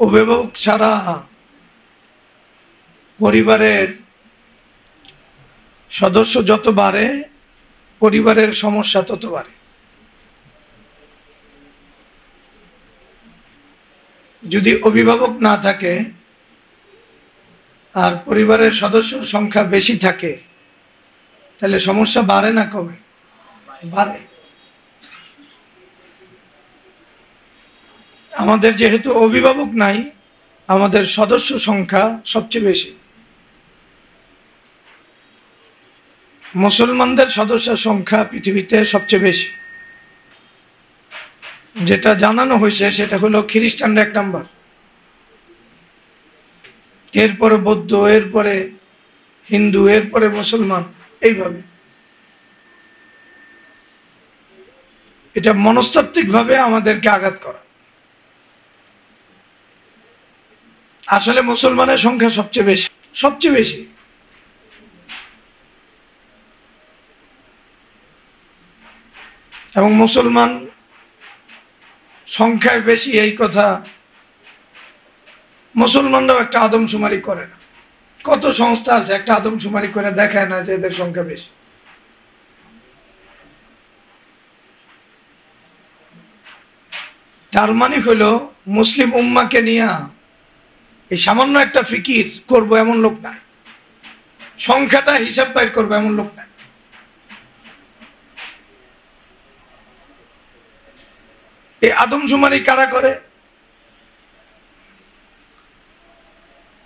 অভিভাবক ছাড়া পরিবারের সদস্য যত বাড়ে পরিবারের সমস্যা তত বাড়ে। যদি অভিভাবক না থাকে আর পরিবারের সদস্য সংখ্যা বেশি থাকে তাহলে সমস্যা বাড়ে না কমে? বাড়ে। আমাদের যেহেতু অভিভাবক নাই, আমাদের সদস্য সংখ্যা সবচেয়ে বেশি। মুসলমানদের সদস্য সংখ্যা পৃথিবীতে সবচেয়ে বেশি। যেটা জানানো হয়েছে সেটা হলো খ্রিস্টানরা 1 নম্বর, এরপরে বৌদ্ধ, এরপরে হিন্দু, এরপরে মুসলমান, এইভাবে। এটা মনস্তাত্ত্বিকভাবে আমাদেরকে আঘাত করা। আসলে মুসলমানের সংখ্যা সবচেয়ে বেশি, সবচেয়ে বেশি। এবং মুসলমান সংখ্যায় বেশি এই কথা মুসলমানরাও একটা আদমশুমারি করে না। কত সংস্থা আছে একটা আদমশুমারি করে দেখায় না যে এদের সংখ্যা বেশি। তার মানে হলো মুসলিম উম্মাকে নিয়ে এই সামান্য একটা ফিকির করব এমন লোক নাই, সংখ্যাটা হিসাব বাইর করবো এমন লোক নাই। এই আদমশুমারি কারা করে?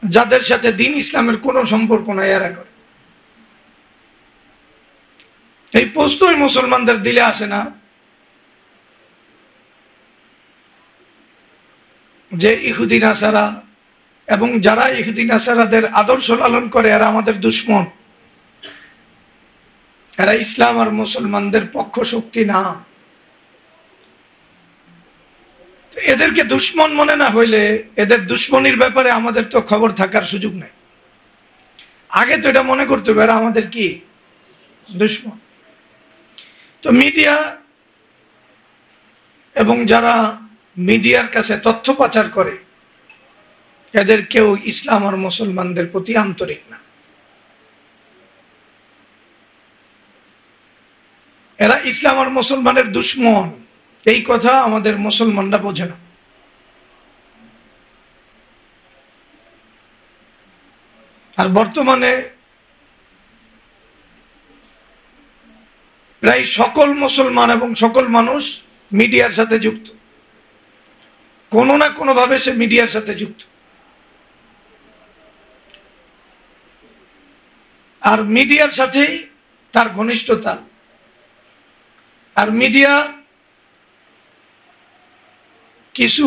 যাদের সাথে দ্বীন ইসলামের কোনো সম্পর্ক নাই এরা করে। এই প্রশ্নই মুসলমানদের দিলে আসে না যে ইহুদি নাসারা এবং যারা ইহুদি নাসারাদের আদর্শ লালন করে এরা আমাদের দুশমন, এরা ইসলাম আর মুসলমানদের পক্ষ শক্তি না। এদেরকে দুশমন মনে না হইলে এদের দুশমনির ব্যাপারে আমাদের তো খবর থাকার সুযোগ নেই। আগে তো এটা মনে করতে হবে এরা আমাদের কি দুশমন। তো মিডিয়া এবং যারা মিডিয়ার কাছে তথ্য পাচার করে এদের কেউ ইসলাম আর মুসলমানদের প্রতি আন্তরিক না। এরা ইসলাম আর মুসলমানের দুশমন, এই কথা আমাদের মুসলমানরা বোঝে না। আর বর্তমানে প্রায় সকল মুসলমান এবং সকল মানুষ মিডিয়ার সাথে যুক্ত, কোনো না কোনো ভাবে সে মিডিয়ার সাথে যুক্ত। আর মিডিয়ার সাথেই তার ঘনিষ্ঠতা। আর মিডিয়া কিছু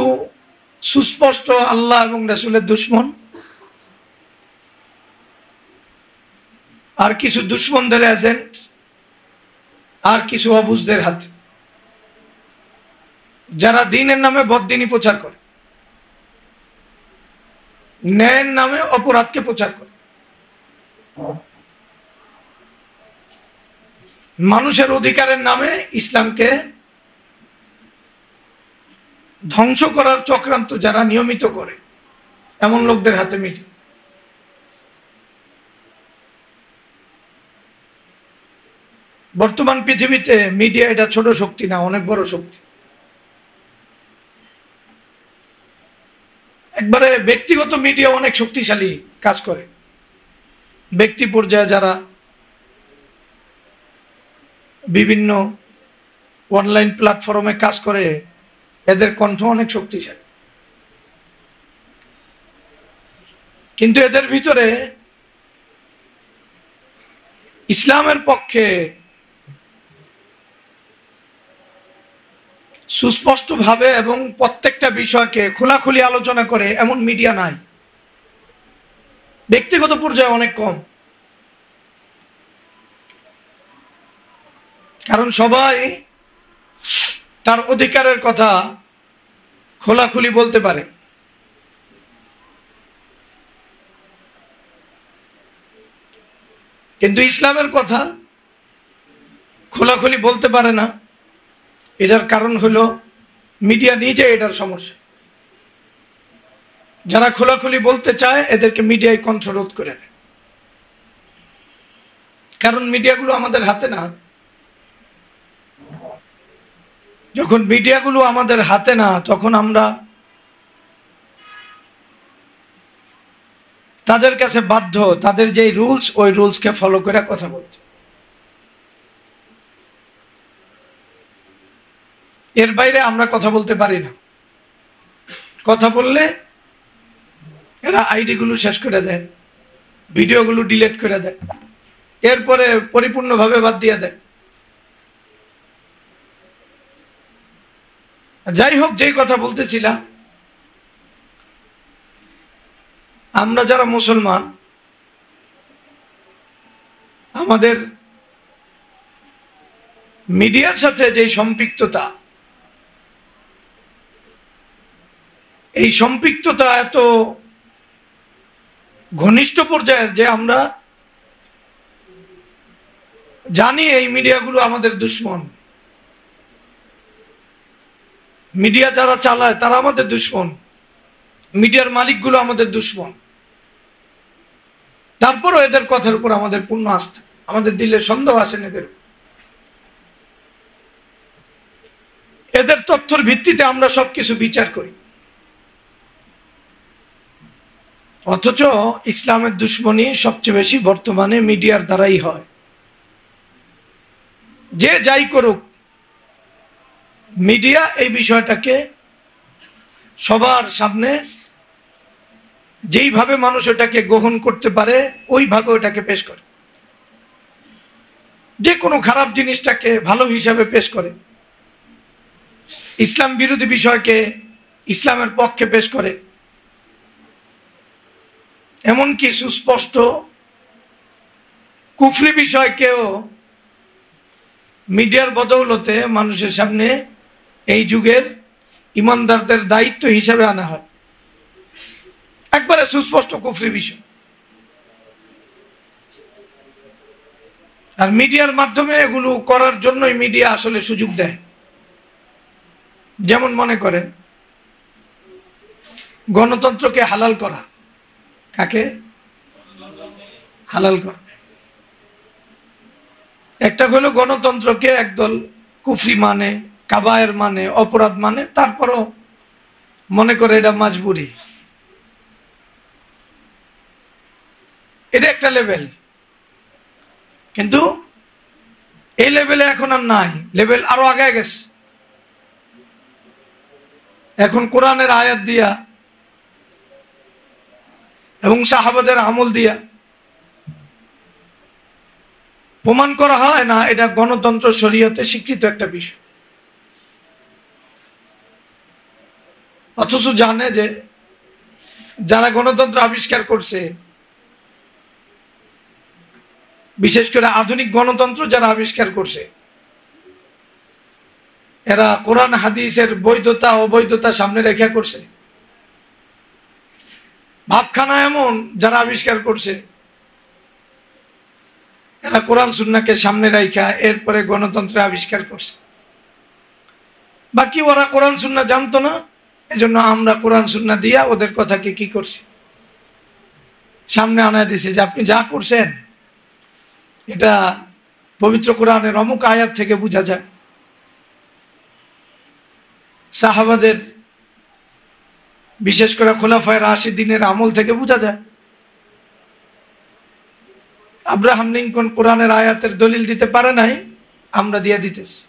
সুস্পষ্ট আল্লাহ এবং রাসূলের দুশমন, আর কিছু দুশমনদের এজেন্ট, আর কিছু অবুঝদের হাতে, যারা দ্বীনের নামে বদ্দীনী প্রচার করে, ন্যায়ের নামে অপরাধকে প্রচার করে, মানুষের অধিকারের নামে ইসলামকে ধ্বংস করার চক্রান্ত যারা নিয়মিত করে, এমন লোকদের হাতে মিডিয়া। বর্তমান পৃথিবীতে মিডিয়া এটা ছোট শক্তি না, অনেক বড় শক্তি। একবারে ব্যক্তিগত মিডিয়া অনেক শক্তিশালী কাজ করে। ব্যক্তি পর্যায়ে যারা বিভিন্ন অনলাইন প্ল্যাটফর্মে কাজ করে এদের কণ্ঠ অনেক শক্তিশালী। কিন্তু এদের ভিতরে ইসলামের পক্ষে সুস্পষ্টভাবে এবং প্রত্যেকটা বিষয়কে খোলাখুলি আলোচনা করে এমন মিডিয়া নাই। ব্যক্তিগত পর্যায়ে অনেক কম। কারণ সবাই তার অধিকারের কথা খোলাখুলি বলতে পারে। কিন্তু ইসলামের কথা খোলাখুলি বলতে পারে না। এটার কারণ হলো মিডিয়া নিজে এটার সমস্যা। যারা খোলাখুলি বলতে চায় এদেরকে মিডিয়ায় কণ্ঠরোধ করে দেয়, কারণ মিডিয়াগুলো আমাদের হাতে না। যখন মিডিয়াগুলো আমাদের হাতে না, তখন আমরা তাদের কাছে বাধ্য তাদের যে রুলস, ওই রুলসকে ফলো করে কথা বলতে। এর বাইরে আমরা কথা বলতে পারি না। কথা বললে এরা আইডিগুলো শেষ করে দেয়, ভিডিওগুলো ডিলিট করে দেয়, এরপরে পরিপূর্ণভাবে বাদ দিয়ে দেয়। যাই হোক, যেই কথা বলতেছিলাম, আমরা যারা মুসলমান, আমাদের মিডিয়ার সাথে যেই সম্পৃক্ততা, এই সম্পৃক্ততা এত ঘনিষ্ঠ পর্যায়ের যে আমরা জানি এই মিডিয়াগুলো আমাদের দুশ্মন। মিডিয়া যারা চালায় তারা আমাদের দুশ্মন, মিডিয়ার মালিকগুলো আমাদের দুশ্মন। তারপরও এদের কথার উপর আমাদের পূর্ণ আস্থা, আমাদের দিলে সন্দেহ আসেন এদের তথ্যের ভিত্তিতে আমরা সবকিছু বিচার করি। অথচ ইসলামের দুশ্মনী সবচেয়ে বেশি বর্তমানে মিডিয়ার দ্বারাই হয়। যে যাই করুক, মিডিয়া এই বিষয়টাকে সবার সামনে যেইভাবে মানুষ ওটাকে গ্রহণ করতে পারে ওইভাবে ওটাকে পেশ করে। যে কোনো খারাপ জিনিসটাকে ভালো হিসাবে পেশ করে, ইসলাম বিরোধী বিষয়কে ইসলামের পক্ষে পেশ করে, এমনকি সুস্পষ্ট কুফরি বিষয়কেও মিডিয়ার বদৌলতে মানুষের সামনে এই যুগের ইমানদারদের দায়িত্ব হিসাবে আনা হয়। একবারে সুস্পষ্ট কুফরি বিষয়। আর মিডিয়ার মাধ্যমে এগুলো করার জন্যই মিডিয়া আসলে সুযোগ দেয়। যেমন মনে করেন, গণতন্ত্রকে হালাল করা। কাকে হালাল করা? একটা হলো গণতন্ত্রকে একদল কুফরি মানে, কাবায়ের মানে, অপরাধ মানে, তারপরও মনে করে এটা মাজবুরি। এটা একটা লেভেল, কিন্তু এই লেভেলে এখন আর নাই, লেভেল আরো আগে গেছে। এখন কোরআনের আয়াত দিয়া এবং সাহাবাদের আমল দিয়া প্রমাণ করা হয় না এটা গণতন্ত্র শরীয়তে স্বীকৃত একটা বিষয়। অথচ জানে যে যারা গণতন্ত্র আবিষ্কার করছে, বিশেষ করে আধুনিক গণতন্ত্র যারা আবিষ্কার করছে, এরা কোরআন হাদিসের বৈধতা অবৈধতা সামনে রেখে করছে। ভাবখানা এমন যারা আবিষ্কার করছে, এরা কোরআন সুন্নাহকে সামনে রাখা এরপরে গণতন্ত্র আবিষ্কার করছে। বাকি ওরা কোরআন সুন্নাহ জানতো না, এজন্য আমরা কোরআন সুন্নাহ দিয়া ওদের কথাকে কি করছি, সামনে আনায় দিছি যে আপনি যা করছেন এটা পবিত্র কোরআনের অমুক আয়াত থেকে বোঝা যায়, সাহাবাদের বিশেষ করে খোলাফায়ে রাশিদিনের আমল থেকে বোঝা যায়। আব্রাহাম লিঙ্কন কোরআনের আয়াতের দলিল দিতে পারে নাই, আমরা দিয়ে দিতেছি,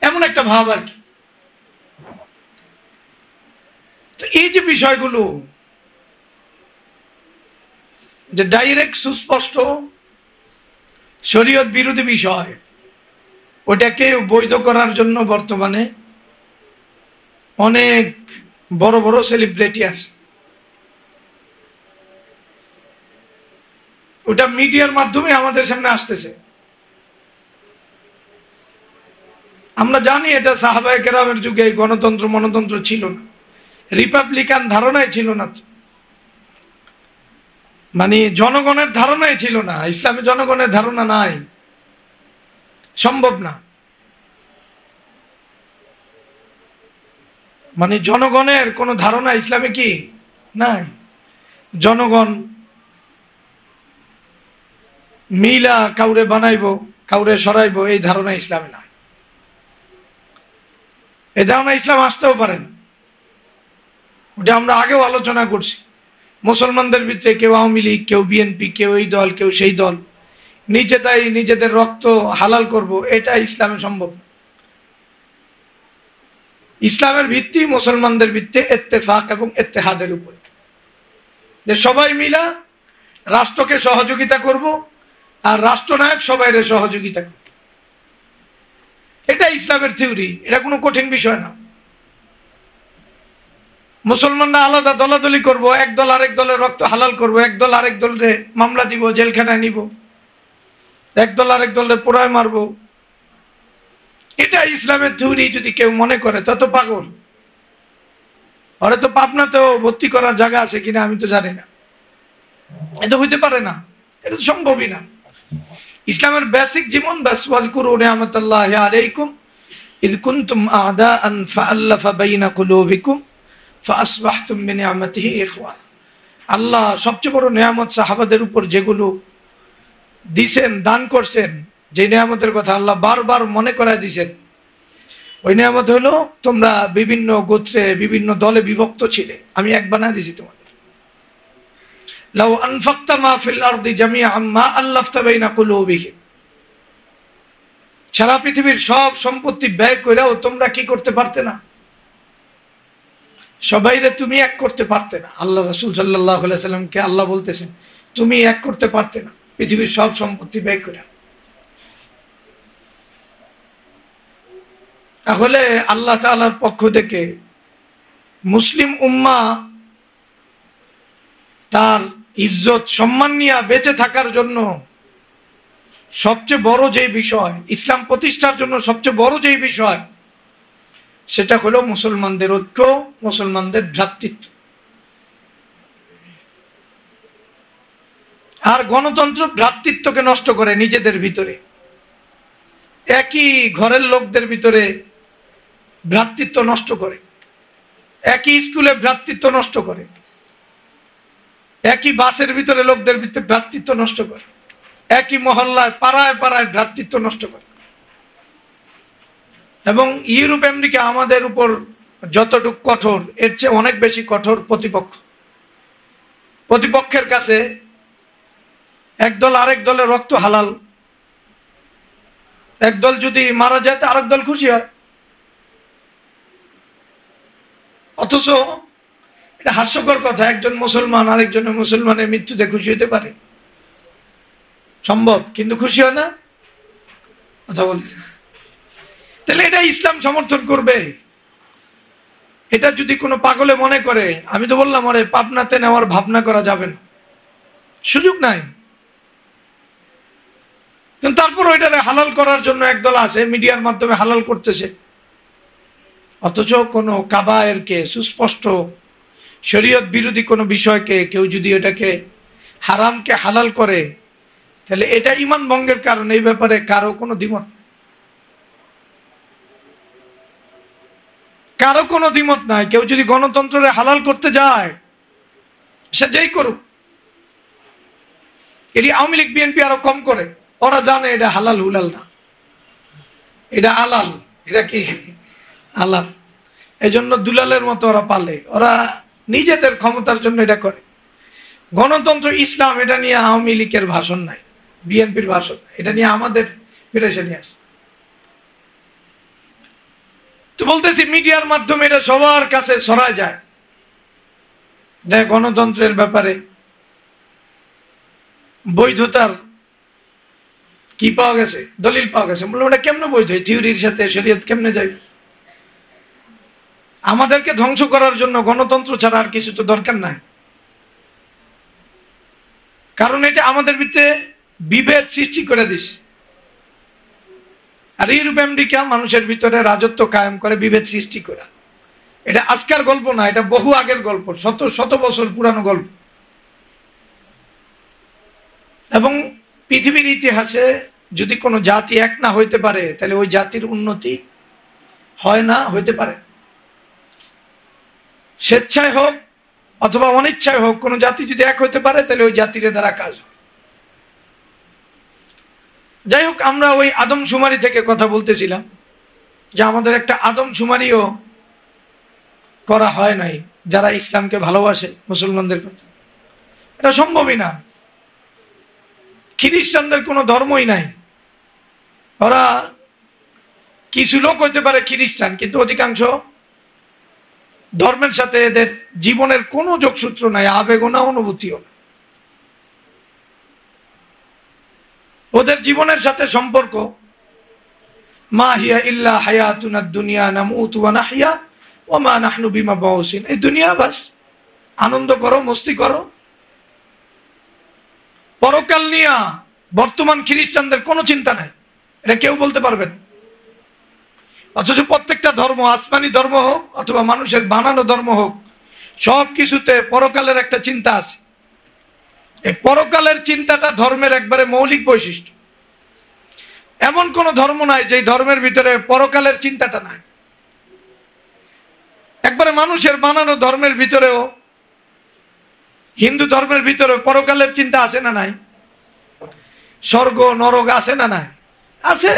এমন একটা ভাব আর কি। তো এই যে বিষয়গুলো যে ডাইরেক্ট সুস্পষ্ট শরীয়ত বিরোধী বিষয়, ওটাকে বৈধ করার জন্য বর্তমানে অনেক বড় বড় সেলিব্রিটি আছে। ওটা মিডিয়ার মাধ্যমে আমাদের সামনে আসতেছে। আমরা জানি এটা সাহাবায়ে কেরামের যুগে গণতন্ত্র মনতন্ত্র ছিল না, রিপাবলিকান ধারণাই ছিল না, মানে জনগণের ধারণাই ছিল না। ইসলামে জনগণের ধারণা নাই, সম্ভব না। মানে জনগণের কোনো ধারণা ইসলামে কি নাই। জনগণ মিলা কাউরে বানাইব, কাউরে সরাইব, এই ধারণা ইসলামে নাই। এই ধারণা ইসলাম আসতেও পারেন, ওটা আমরা আগেও আলোচনা করছি। মুসলমানদের ভিতরে কেউ আওয়ামী লীগ, কেউ বিএনপি, কেউ এই দল, কেউ সেই দল, নিজেরাই নিজেদের রক্ত হালাল করব, এটা ইসলামে সম্ভব। ইসলামের ভিত্তি মুসলমানদের ভিত্তি ইত্তেফাক এবং ইত্তেহাদের উপর, যে সবাই মিলা রাষ্ট্রকে সহযোগিতা করব আর রাষ্ট্রনায়ক সবাইরে সহযোগিতা করব। এটা ইসলামের থিওরি, এটা কোনো কঠিন বিষয় না। মুসলমানরা আলাদা দলাদলি করব, এক দল আরেক দলের রক্ত হালাল করব, এক দল আরেক দলরে মামলা দিব, জেলখানায় নিব, এক দল আরেক দলের পোড়ায় মারব, এটা ইসলামের থিওরি যদি কেউ মনে করে তত পাগল। ওরা তো পাবনাতেও ভর্তি করার জায়গা আছে কিনা আমি তো জানি না, এটা হইতে পারে না, এটা তো সম্ভবই না। ইসলামের বেসিক জীবন ব্যাস ওয়াজকুরু নি'মাতাল্লাহি আলাইকুম ইয কুনতুম আ'দাআন ফাআল্লাফা বাইনা কুলুবিকুম ফাআসবাহতুম বিনি'মাতিহি ইখওয়ান। আল্লাহ সবচেয়ে বড় নিয়ামত সাহাবাদের উপর যেগুলো দিছেন, দান করছেন, যে নিয়ামতের কথা আল্লাহ বারবার মনে করায় দিছেন, ওই নিয়ামত হলো তোমরা বিভিন্ন গোত্রে বিভিন্ন দলে বিভক্ত ছিলে, আমি এক বানায় দিছি তোমাদের। লাউ আনফাকতা মা ফিল আরদি জামিআন মা আল্লাফতা বাইনা কুলুবিহিম, সারা পৃথিবীর সব সম্পত্তি ব্যয় কইরাও তোমরা কি করতে পারতে না, সবাইরে তুমি এক করতে পারতে না। আল্লাহ রাসূল সাল্লাল্লাহু আলাইহি সাল্লামকে আল্লাহ বলতেছেন তুমি এক করতে পারতে না পৃথিবীর সব সম্পত্তি ব্যয় করে। তাহলে আল্লাহ তাআলার পক্ষ থেকে মুসলিম উম্মাহ তার ইজ্জত সম্মান নিয়ে বেঁচে থাকার জন্য সবচেয়ে বড় যে বিষয়, ইসলাম প্রতিষ্ঠার জন্য সবচেয়ে বড় যে বিষয়, সেটা হলো মুসলমানদের ঐক্য, মুসলমানদের ভ্রাতৃত্ব। আর গণতন্ত্র ভ্রাতৃত্বকে নষ্ট করে নিজেদের ভিতরে, একই ঘরের লোকদের ভিতরে ভ্রাতৃত্ব নষ্ট করে, একই স্কুলে ভ্রাতৃত্ব নষ্ট করে, একই বাসের ভিতরে লোকদের ভিতরে ভ্রাতৃত্ব নষ্ট করে, একই মহল্লায় পাড়ায় পাড়ায় ভ্রাতৃত্ব নষ্ট করে। এবং ইউরোপ আমেরিকা আমাদের উপর যতটুকু কঠোর, এর চেয়ে অনেক বেশি কঠোর প্রতিপক্ষ। প্রতিপক্ষের কাছে একদল আরেক দলের রক্ত হালাল, একদল যদি মারা যায় তো আরেক দল খুশি হয়। অথচ এটা হাস্যকর কথা, একজন মুসলমান আরেকজনের মুসলমানের মৃত্যুতে খুশি হতে পারে, সম্ভব, কিন্তু খুশি হয় না। কথা বলি, তাহলে এটা ইসলাম সমর্থন করবে? এটা যদি কোনো পাগলে মনে করে, আমি তো বললাম আরে পাবনাতে নেওয়ার ভাবনা করা যাবে না, সুযোগ নাই। কিন্তু তারপর ওইটারে হালাল করার জন্য একদল আছে, মিডিয়ার মাধ্যমে হালাল করতেছে। অথচ কোনো কাবায়েরকে, সুস্পষ্ট শরীয়ত বিরোধী কোনো বিষয়কে কেউ যদি এটাকে হারামকে হালাল করে, তাহলে এটা ঈমান ভঙ্গের কারণ। এই ব্যাপারে কারো কোনো দ্বিমত, কারো কোনো দ্বিমত নাই। কেউ যদি গণতন্ত্রে হালাল করতে যায়, সে যেই করুক, এটি আওয়ামী লীগ বিএনপি আরো কম করে, ওরা জানে এটা হালাল হুলাল না, এটা আলাল, এটা কি আলাল। এই জন্য দুলালের মতো ওরা পালে, ওরা নিজেদের ক্ষমতার জন্য এটা করে। গণতন্ত্র ইসলাম, এটা নিয়ে আওয়ামী লীগের ভাষণ নাই, বিএনপির ভাষণ, এটা নিয়ে আমাদের পেরেশানি আছে। তো বলতেছি মিডিয়ার মাধ্যমে এটা সবার কাছে ছড়ায় যায় যে গণতন্ত্রের ব্যাপারে বৈধতার কি পাওয়া গেছে, দলিল পাওয়া গেছে। বললাম এটা কেমনে বৈধ, থিওরির সাথে শরীয়ত কেমনে যায়? আমাদেরকে ধ্বংস করার জন্য গণতন্ত্র ছাড়া আর কিছু তো দরকার নাই, কারণ এটা আমাদের ভিতরে বিভেদ সৃষ্টি করে দিছে। আর ইউরোপ আমেরিকা মানুষের ভিতরে রাজত্ব কায়েম করে বিভেদ সৃষ্টি করে। এটা আজকের গল্প না, এটা বহু আগের গল্প, শত শত বছর পুরানো গল্প। এবং পৃথিবীর ইতিহাসে যদি কোনো জাতি এক না হইতে পারে, তাহলে ওই জাতির উন্নতি হয় না, হইতে পারে। স্বেচ্ছায় হোক অথবা অনিচ্ছায় হোক, কোনো জাতি যদি এক হতে পারে তাহলে ওই জাতির দ্বারা কাজ হয়। যাই হোক, আমরা ওই আদমশুমারি থেকে কথা বলতেছিলাম যে আমাদের একটা আদমশুমারিও করা হয় নাই যারা ইসলামকে ভালোবাসে মুসলমানদের কথা। এটা সম্ভবই না। খ্রিস্টানদের কোনো ধর্মই নাই। ওরা কিছু লোক হইতে পারে খ্রিস্টান, কিন্তু অধিকাংশ ধর্মের সাথে এদের জীবনের কোনো যোগসূত্র নাই, আবেগও না, অনুভূতিও না। ওদের জীবনের সাথে সম্পর্ক মা হিয়া ইল্লা হায়াতুনা দুনিয়া নামুতু ওয়া নাহইয়া ওয়া মা নাহনু বিমাবউসিন। এই দুনিয়া বাস, আনন্দ করো, মস্তি করো। পরকাল নিয়া বর্তমান খ্রিস্টানদের কোনো চিন্তা নাই, এটা কেউ বলতে পারবেন। অথচ প্রত্যেকটা ধর্ম, আসমানি ধর্ম হোক অথবা মানুষের বানানো ধর্ম হোক, সব কিছুতে পরকালের একটা চিন্তা আছে। এই পরকালের চিন্তাটা ধর্মের একবারে মৌলিক বৈশিষ্ট্য। এমন কোন ধর্ম নাই যে ধর্মের ভিতরে পরকালের চিন্তাটা নাই। একবারে মানুষের বানানো ধর্মের ভিতরেও, হিন্দু ধর্মের ভিতরে পরকালের চিন্তা আছে না নাই? স্বর্গ নরক আছে না নাই? আছে।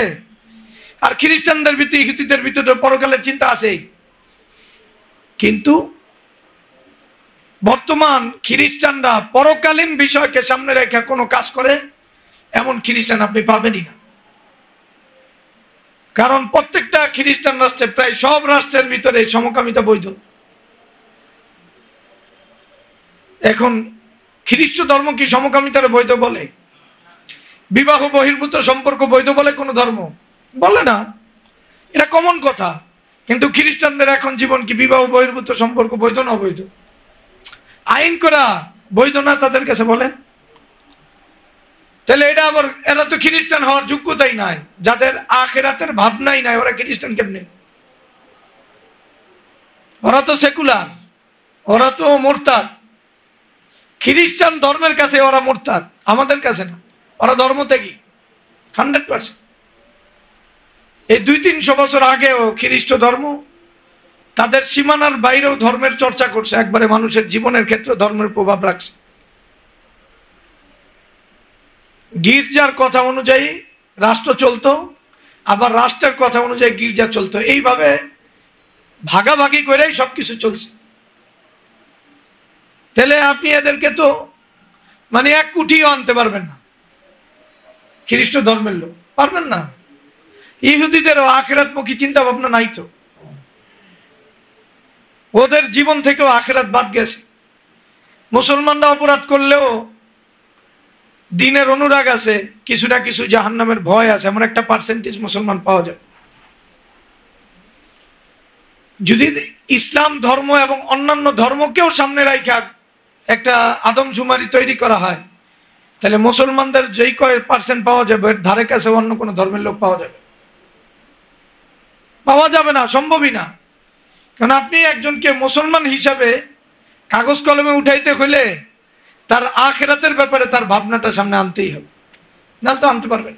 আর খ্রিস্টানদের ভিতরে, ইহুদিদের ভিতরে পরকালের চিন্তা আছেই। কিন্তু বর্তমান খ্রিস্টানরা পরকালীন বিষয়কে সামনে রেখে কোনো কাজ করে এমন খ্রিস্টান আপনি পাবেনই না। কারণ প্রত্যেকটা খ্রিস্টান রাষ্ট্রে, প্রায় সব রাষ্ট্রের ভিতরে সমকামিতা বৈধ। এখন খ্রিস্ট ধর্ম কি সমকামিতার বৈধ বলে? বিবাহ বহির্ভূত সম্পর্ক বৈধ বলে কোন ধর্ম? বলে না। এটা কমন কথা। কিন্তু খ্রিস্টানদের এখন জীবন কি বিবাহ বহির্ভূত সম্পর্ক বৈধ না অবৈধ? আইন করা বৈধ না তাদের কাছে, বলেন? তাহলে এটা আবার, এরা তো খ্রিস্টান হওয়ার যোগ্যতাই নাই। যাদের আখিরাতের ভাবনাই নাই, ওরা খ্রিস্টান কেমনে? ওরা তো সেকুলার, ওরা তো মুরতাদ। খ্রিস্টান ধর্মের কাছে ওরা মুরতাদ, আমাদের কাছে না। ওরা ধর্মত্যাগী 100%। এই 200-300 বছর আগেও খ্রিস্ট ধর্ম তাদের সীমানার বাইরেও ধর্মের চর্চা করছে, একবারে মানুষের জীবনের ক্ষেত্রে ধর্মের প্রভাব রাখছে। গির্জার কথা অনুযায়ী রাষ্ট্র চলতো, আবার রাষ্ট্রের কথা অনুযায়ী গির্জা চলতো। এইভাবে ভাগাভাগি করেই সবকিছু চলছে। তাহলে আপনি এদেরকে তো মানে এক কুঠিও আনতে পারবেন না, খ্রিস্ট ধর্মের লোক পারবেন না। ইহুদিদেরও আখিরাতমুখী চিন্তা ভাবনা নাই তো। ওদের জীবন থেকেও আখিরাত বাদ গেছে। মুসলমানরা অপরাধ করলেও দিনের অনুরাগ আছে, কিছু না কিছু জাহান্নামের ভয় আছে, এমন একটা পার্সেন্টেজ মুসলমান পাওয়া যায়। যদি ইসলাম ধর্ম এবং অন্যান্য ধর্মকেও সামনে রাখা একটা আদমশুমারি তৈরি করা হয়, তাহলে মুসলমানদের যেই কয় পার্সেন্ট পাওয়া যাবে, এর ধারে কাছে অন্য কোনো ধর্মের লোক পাওয়া যাবে না, সম্ভবই না। কারণ আপনি একজনকে মুসলমান হিসাবে কাগজ কলমে উঠাইতে হলে তার আখিরাতের ব্যাপারে তার ভাবনাটা সামনে আনতেই হবে, নাহলে তো আনতে পারবেন।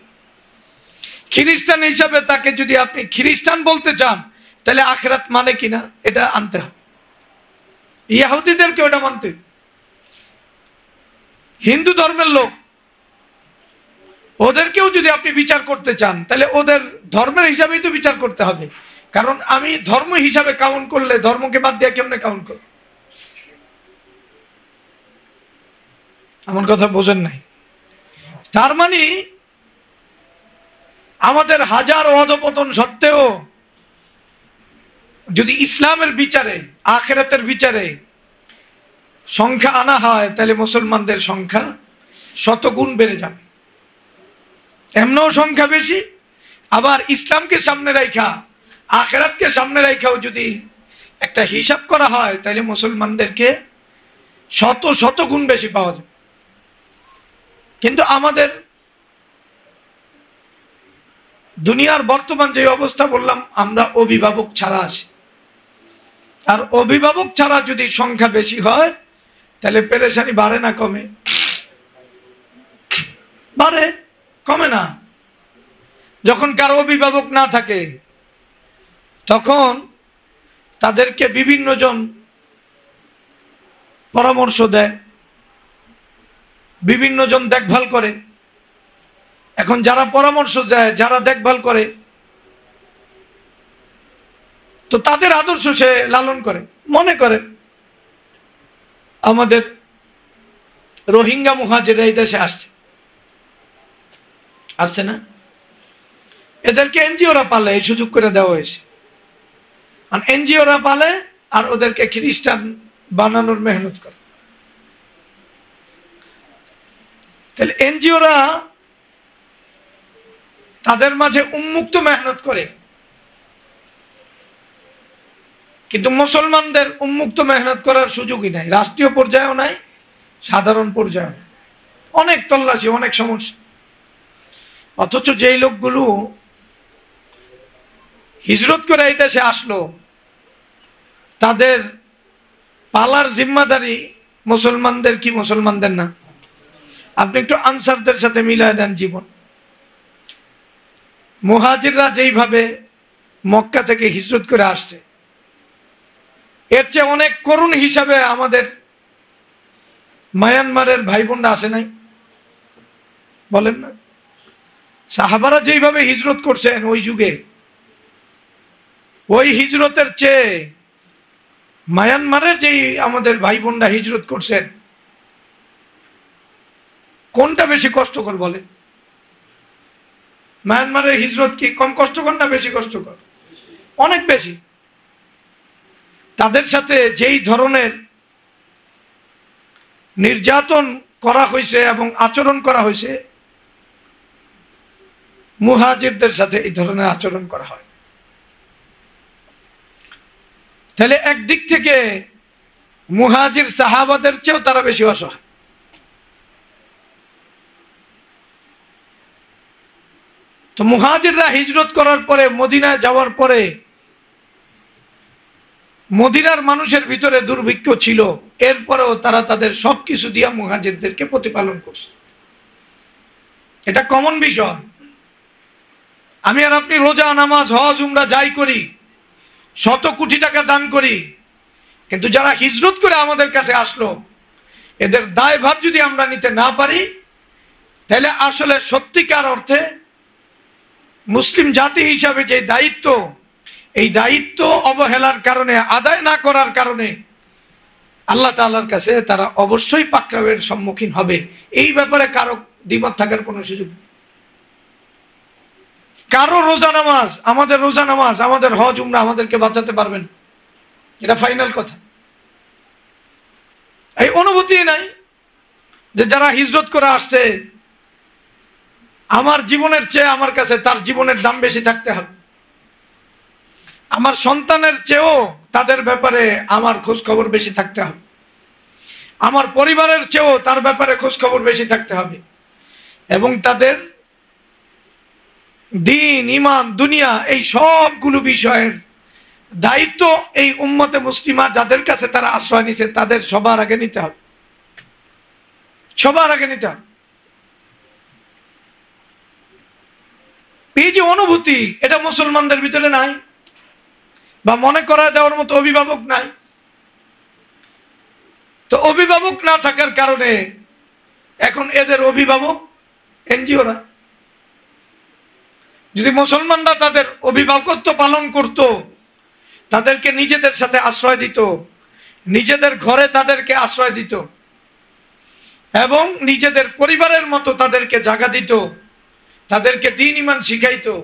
খ্রিস্টান হিসাবে তাকে যদি আপনি খ্রিস্টান বলতে চান, তাহলে আখিরাত মানে কিনা এটা আনতে হবে। ইহুদিদেরকে ওটা মানতে। হিন্দু ধর্মের লোক, ওদেরকেও যদি আপনি বিচার করতে চান, তাহলে ওদের ধর্মের হিসাবেই তো বিচার করতে হবে। কারণ আমি ধর্ম হিসাবে কাউন্ট করলে ধর্মকে বাদ দিয়ে কেমনে কাউন্ট করব? এমন কথা বোঝেন নাই। তার মানে আমাদের হাজার অধপতন সত্ত্বেও যদি ইসলামের বিচারে, আখিরাতের বিচারে সংখ্যা আনা হয়, তাহলে মুসলমানদের সংখ্যা শতগুণ বেড়ে যাবে। এমনও সংখ্যা বেশি, আবার ইসলামকে সামনে রাখা, আখিরাতকে সামনে রাখাও যদি একটা হিসাব করা হয়, তাহলে মুসলমানদেরকে শত শত গুণ বেশি পাওয়া যাবে। কিন্তু আমাদের দুনিয়ার বর্তমান যে অবস্থা বললাম, আমরা অভিভাবক ছাড়া আছি। আর অভিভাবক ছাড়া যদি সংখ্যা বেশি হয়, তাহলে পেরেশানি বাড়ে না কমে? বাড়ে, কমে না। যখন কারো অভিভাবক না থাকে, তখন তাদেরকে বিভিন্ন জন পরামর্শ দেয়, বিভিন্ন জন দেখভাল করে। এখন যারা পরামর্শ দেয়, যারা দেখভাল করে, তো তাদের আদর্শ সে লালন করে। মনে করে আমাদের রোহিঙ্গা মুহাজিরা এই দেশে আসছে না, এদেরকে এনজিওরা পালে, এই সুযোগ করে দেওয়া হয়েছে। আর এনজিওরা পালে আর ওদেরকে খ্রিস্টান বানানোর মেহনত করে। তাহলে এনজিওরা তাদের মাঝে উন্মুক্ত মেহনত করে, কিন্তু মুসলমানদের উন্মুক্ত মেহনত করার সুযোগই নাই, রাষ্ট্রীয় পর্যায়েও নাই, সাধারণ পর্যায়ে অনেক তল্লাশি, অনেক সমস্যা। অথচ যেই লোকগুলো হিজরত করে এই দেশে আসলো, তাদের পালার জিম্মাদারি মুসলমানদের কি মুসলমানদের না? আপনি একটু আনসারদের সাথে মিলায় দেন জীবন। মুহাজিররা যেইভাবে মক্কা থেকে হিজরত করে আসছে, এর চেয়ে অনেক করুণ হিসাবে আমাদের মায়ানমারের ভাই বোনরা আসে নাই? বলেন না? সাহাবারা যেইভাবে হিজরত করছেন ওই যুগে, ওই হিজরতের চেয়ে মায়ানমারের যেই আমাদের ভাই বোনরা হিজরত করছেন, কোনটা বেশি কষ্টকর বলেন? মায়ানমারের হিজরত কি কম কষ্টকর না বেশি কষ্টকর? অনেক বেশি। তাদের সাথে যেই ধরনের নির্যাতন করা হয়েছে এবং আচরণ করা হয়েছে, মুহাজিরদের সাথে এই ধরনের আচরণ করা হয়। তাহলে একদিক থেকে মুহাজির সাহাবাদের চেয়েও তারা বেশি অসহায়। তো মুহাজিররা হিজরত করার পরে, মদিনায় যাওয়ার পরে, মদিনার মানুষের ভিতরে দুর্ভিক্ষ ছিল, এরপরেও তারা তাদের সবকিছু দিয়া মুহাজিরদেরকে প্রতিপালন করছে। এটা কমন বিষয়। আমি আর আপনি রোজা, নামাজ, হজ, উমরা যাই করি, শত কোটি টাকা দান করি, কিন্তু যারা হিজরত করে আমাদের কাছে আসলো, এদের দায়ভার যদি আমরা নিতে না পারি, তাহলে আসলে সত্যিকার অর্থে মুসলিম জাতি হিসাবে যে দায়িত্ব, এই দায়িত্ব অবহেলার কারণে, আদায় না করার কারণে আল্লাহ তাআলার কাছে তারা অবশ্যই পাকড়াওয়ের সম্মুখীন হবে। এই ব্যাপারে কারো দ্বিমত থাকার কোনো সুযোগ নেই। কারো রোজা নামাজ, আমাদের রোজা নামাজ, আমাদের হজ উমরা আমাদেরকে বাঁচাতে পারবেন, এটা ফাইনাল কথা। এই অনুভূতি নাই যে যারা হিজরত করে আসছে, আমার জীবনের চেয়ে আমার কাছে তার জীবনের দাম বেশি থাকতে হবে, আমার সন্তানের চেয়েও তাদের ব্যাপারে আমার খোঁজ খবর বেশি থাকতে হবে, আমার পরিবারের চেয়েও তার ব্যাপারে খোঁজ খবর বেশি থাকতে হবে, এবং তাদের দিন, ইমান, দুনিয়া, এই সবগুলো বিষয়ের দায়িত্ব এই উম্মতে মুসলিমা যাদের কাছে তারা আশ্রয় নিছে তাদের সবার আগে নিতে হবে, সবার আগে নিতে হবে। এই যে অনুভূতি, এটা মুসলমানদের ভিতরে নাই, বা মনে করা দেওয়ার মতো অভিভাবক নাই। তো অভিভাবক না থাকার কারণে এখন এদের অভিভাবক এনজিওরা। যদি মুসলমানরা তাদের অভিভাবকত্ব পালন করত, তাদেরকে নিজেদের সাথে আশ্রয় দিত, নিজেদের ঘরে তাদেরকে আশ্রয় দিত, এবং নিজেদের পরিবারের মতো তাদেরকে জায়গা দিত, তাদেরকে দ্বীন ঈমান শিখাইতো,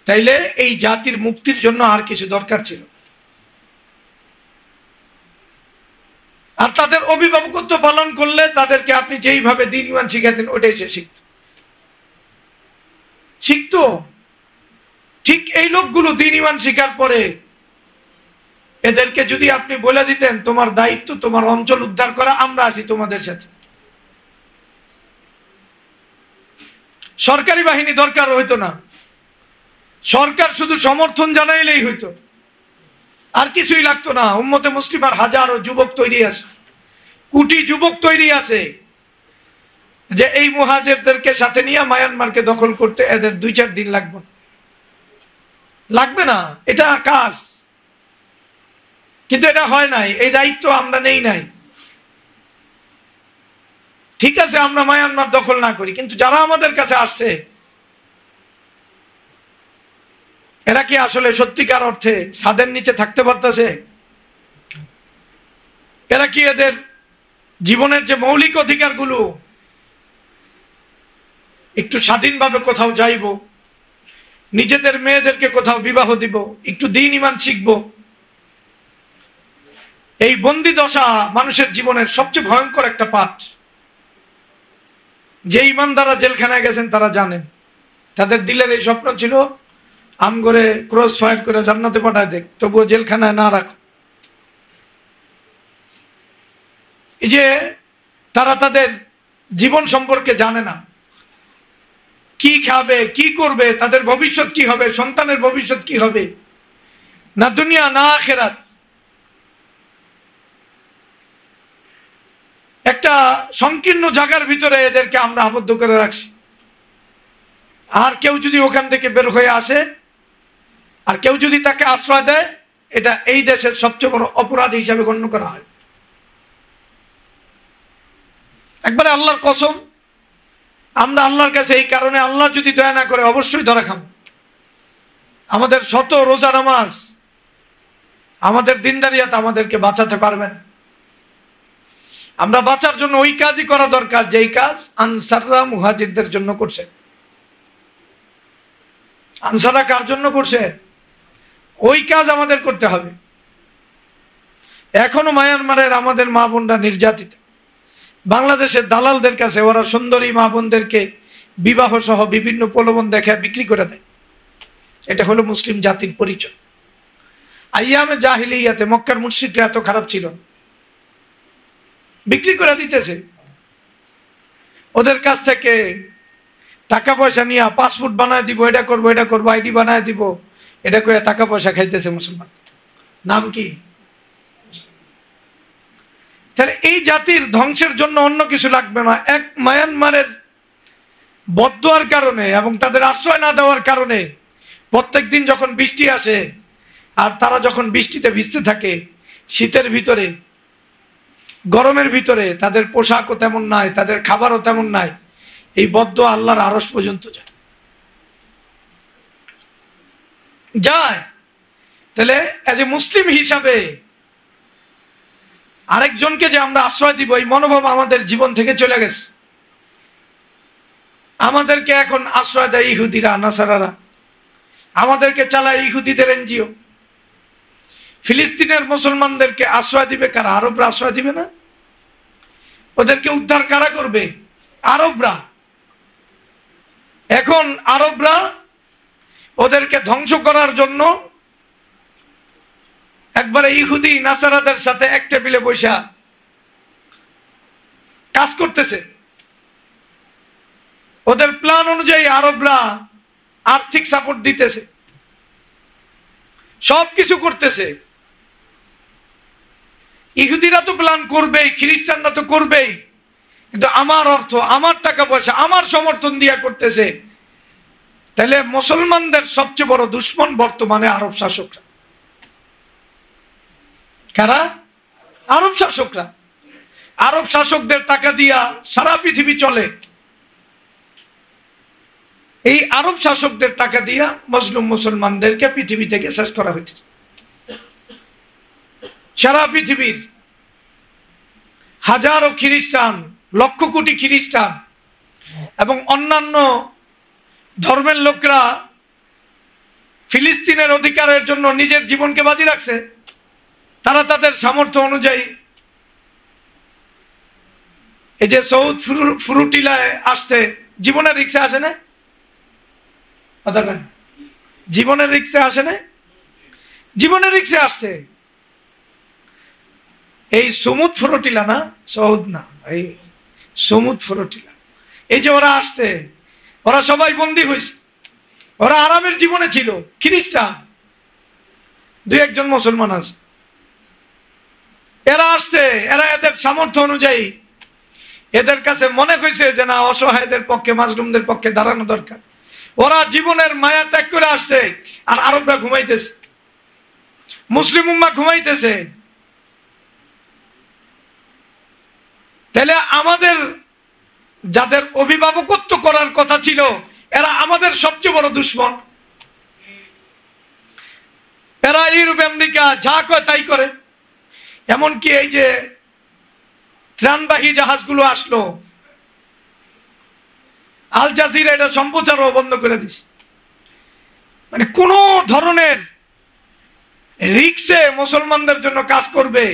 তাইলে এই জাতির মুক্তির জন্য আর কিছু দরকার ছিল। আর তাদের অভিভাবকত্ব পালন করলে তাদেরকে আপনি যেইভাবে দ্বীন ঈমান শিখাতেন ওটাই সে শিখতো। ঠিক এই লোকগুলো দ্বীন ঈমান শিখার পরে এদেরকে যদি আপনি বলে দিতেন তোমার দায়িত্ব তোমার অঞ্চল উদ্ধার করা, আমরা আছি তোমাদের সাথে, সরকারি বাহিনী দরকার হইতো না, সরকার শুধু সমর্থন জানাইলেই হইতো, আর কিছুই লাগতো না। উম্মতে মুসলিমার হাজারো যুবক তৈরি আছে, কোটি যুবক তৈরি আছে, যে এই মুহাজিরদেরকে সাথে নিয়ে মায়ানমারকে দখল করতে এদের 2-4 দিন লাগবে না, এটা কাজ। কিন্তু এটা হয় নাই, এই দায়িত্ব আমরা নেই নাই। ঠিক আছে আমরা মায়ানমার দখল না করি, কিন্তু যারা আমাদের কাছে আসছে এরা কি আসলে সত্যিকার অর্থে ছাদের নিচে থাকতে পারতেছে? এরা কি এদের জীবনের যে মৌলিক অধিকারগুলো, একটু স্বাধীনভাবে কোথাও যাইব, নিজেদের মেয়েদেরকে কোথাও বিবাহ দিব, একটু দ্বীন ঈমান শিখব, এই বন্দি দশা মানুষের জীবনের সবচেয়ে ভয়ঙ্কর একটা পাঠ। যে ইমানদাররা জেলখানায় গেছেন তারা জানেন, তাদের দিলের এই স্বপ্ন ছিল আম করে ক্রস ফায়ার করে জান্নাতে পাঠায় দেখ, তবুও জেলখানায় না রাখো। এই যে তারা তাদের জীবন সম্পর্কে জানে না, কি খাবে, কি করবে, তাদের ভবিষ্যৎ কি হবে, সন্তানের ভবিষ্যৎ কি হবে, না দুনিয়া না আখিরাত। একটা সংকীর্ণ জায়গার ভিতরে এদেরকে আমরা আবদ্ধ করে রাখছি। আর কেউ যদি ওখান থেকে বের হয়ে আসে, আর কেউ যদি তাকে আশ্রয় দেয়, এটা এই দেশের সবচেয়ে বড় অপরাধ হিসাবে গণ্য করা হয়। একবারে আল্লাহর কসম, আমরা আল্লাহর কাছে এই কারণে, আল্লাহ যদি দয়া না করে অবশ্যই ধরা খাম। আমাদের শত রোজা নামাজ, আমাদের দিনদারিয়াত আমাদেরকে বাঁচাতে পারবে না। আমরা বাঁচার জন্য ওই কাজই করা দরকার যেই কাজ আনসাররা মুহাজিরদের জন্য করছে। আনসাররা কার জন্য করছে? ওই কাজ আমাদের করতে হবে। এখনো মায়ানমারের আমাদের মা বোনরা নির্যাতিত। বাংলাদেশের দালালদের কাছে ওরা সুন্দরী মা বোনদেরকে বিবাহ সহ বিভিন্ন প্রলোভন দেখে বিক্রি করে দেয়। এটা হলো মুসলিম জাতির পরিচয়। আইয়ামে জাহিলিয়াতে মক্কার মুশরিকরা এত খারাপ ছিল, বিক্রি করে দিতেছে। ওদের কাছ থেকে টাকা পয়সা নিয়ে পাসপোর্ট বানায় দিব, এটা করবো, এটা করবো, আইডি বানায় দিব, এটা করে টাকা পয়সা খাইতেছে মুসলমান। নাম কি? তাহলে এই জাতির ধ্বংসের জন্য অন্য কিছু লাগবে না। এক মায়ানমারের বদদুয়ার কারণে এবং তাদের আশ্রয় না দেওয়ার কারণে প্রত্যেক দিন যখন বৃষ্টি আসে, আর তারা যখন বৃষ্টিতে ভিজতে থাকে, শীতের ভিতরে, গরমের ভিতরে, তাদের পোশাকও তেমন নাই, তাদের খাবারও তেমন নাই, এই বদদুয়া আল্লাহর আরশ পর্যন্ত যায়। তাহলে এজ এ মুসলিম হিসাবে আরেকজনকে যে আমরা আশ্রয় দিব, এই মনোভাব আমাদের জীবন থেকে চলে গেছে। আমাদেরকে এখন আশ্রয় দেয় ইহুদিরা, নাসারারা, আমাদেরকে চালায় ইহুদিদের এনজিও। ফিলিস্তিনের মুসলমানদেরকে আশ্রয় দিবে কারা? আরবরা আশ্রয় দিবে না? ওদেরকে উদ্ধার কারা করবে? আরবরা। এখন আরবরা ওদেরকে ধ্বংস করার জন্য একবারে ইহুদি নাসারাদের সাথে এক টেবিলে বসা কাজ করতেছে। ওদের প্ল্যান অনুযায়ী আরবরা আর্থিক সাপোর্ট দিতেছে, সব কিছু করতেছে। ইহুদিরা তো প্ল্যান করবেই, খ্রিস্টানরা তো করবেই, কিন্তু আমার অর্থ, আমার টাকা পয়সা, আমার সমর্থন দিয়া করতেছে। তাহলে মুসলমানদের সবচেয়ে বড় দুশ্মন বর্তমানে আরব শাসকরা। কারা? আরব শাসকরা। আরব শাসকদের টাকা দিয়া সারা পৃথিবী চলে। এই আরব শাসকদের টাকা দিয়া মুসলিম মুসলমানদেরকে পৃথিবী থেকে শেষ করা হয়েছে। সারা পৃথিবীর হাজারো খ্রিস্টান, লক্ষ কোটি খ্রিস্টান এবং অন্যান্য ধর্মের লোকরা ফিলিস্তিনের অধিকারের জন্য নিজের জীবনকে বাজি রাখছে। তারা তাদের সামর্থ্য অনুযায়ী এই যে সৌদ ফুরুটিলায় আসছে, জীবনের রিক্সা আসে না? জীবনের রিক্সা আসে না? জীবনের রিক্সা আসছে। এই সমুদ ফুরুটিলা না, সৌদ না, এই সমুদ ফুরুটিলা। এই যে ওরা আসছে, ওরা সবাই বন্দী হয়েছে। ওরা আরামের জীবনে ছিল, খ্রিস্টান, দুই একজন মুসলমান আছে। এরা আসছে, এরা এদের সামর্থ্য অনুযায়ী এদের কাছে মনে হয়েছে যে না, অসহায়দের পক্ষে, মাজলুমদের পক্ষে দাঁড়ানো দরকার। ওরা জীবনের মায়া ত্যাগ করে আসছে, আর আরবরা ঘুমাইতেছে, মুসলিম উম্মাহ ঘুমাইতেছে। তাহলে আমাদের যাদের অভিভাবকত্ব করার কথা ছিল, এরা আমাদের সবচেয়ে বড় দুশ্মন। এরা ইউরোপ আমেরিকা যা কয় তাই করে। এমনকি এই যে ত্রাণবাহী জাহাজগুলো আসলো, আল জাজিরা এটা সম্প্রচারও বন্ধ করে দিছে। মানে কোনো ধরনের রিক্সে মুসলমানদের জন্য কাজ করবে,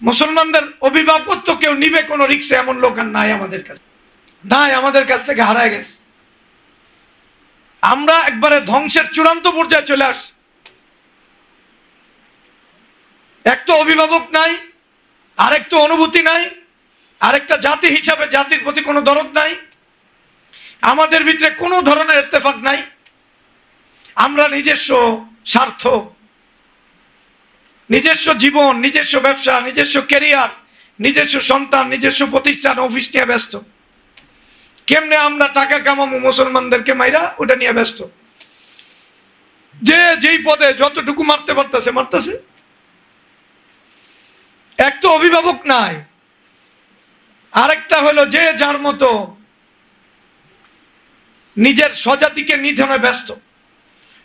মুসলমানদের অভিভাবকত্ব কেউ নিবে কোনো রিক্সে, এমন লোক আর নাই আমাদের কাছে, নাই, আমাদের কাছ থেকে হারায় গেছে। আমরা একবারে ধ্বংসের চূড়ান্ত পর্যায়ে চলে আসছি। এক তো অভিভাবক নাই, আরেক তো অনুভূতি নাই, আরেকটা জাতি হিসাবে জাতির প্রতি কোনো দরদ নাই, আমাদের ভিতরে কোনো ধরনের ইত্তেফাক নাই। আমরা নিজস্ব স্বার্থ, নিজস্ব জীবন, নিজস্ব ব্যবসা, নিজস্ব ক্যারিয়ার, নিজস্ব সন্তান, নিজস্ব প্রতিষ্ঠান, অফিস নিয়ে ব্যস্ত। কেমনে আমরা টাকা কামাবো মুসলমানদেরকে মাইরা, ওটা নিয়ে ব্যস্ত। যে যেই পদে যতটুকু মারতে পারতেছে মারতেছে। এক তো অভিভাবক নাই, আরেকটা হলো যে যার মতো নিজের স্বজাতিকে নিধনে ব্যস্ত।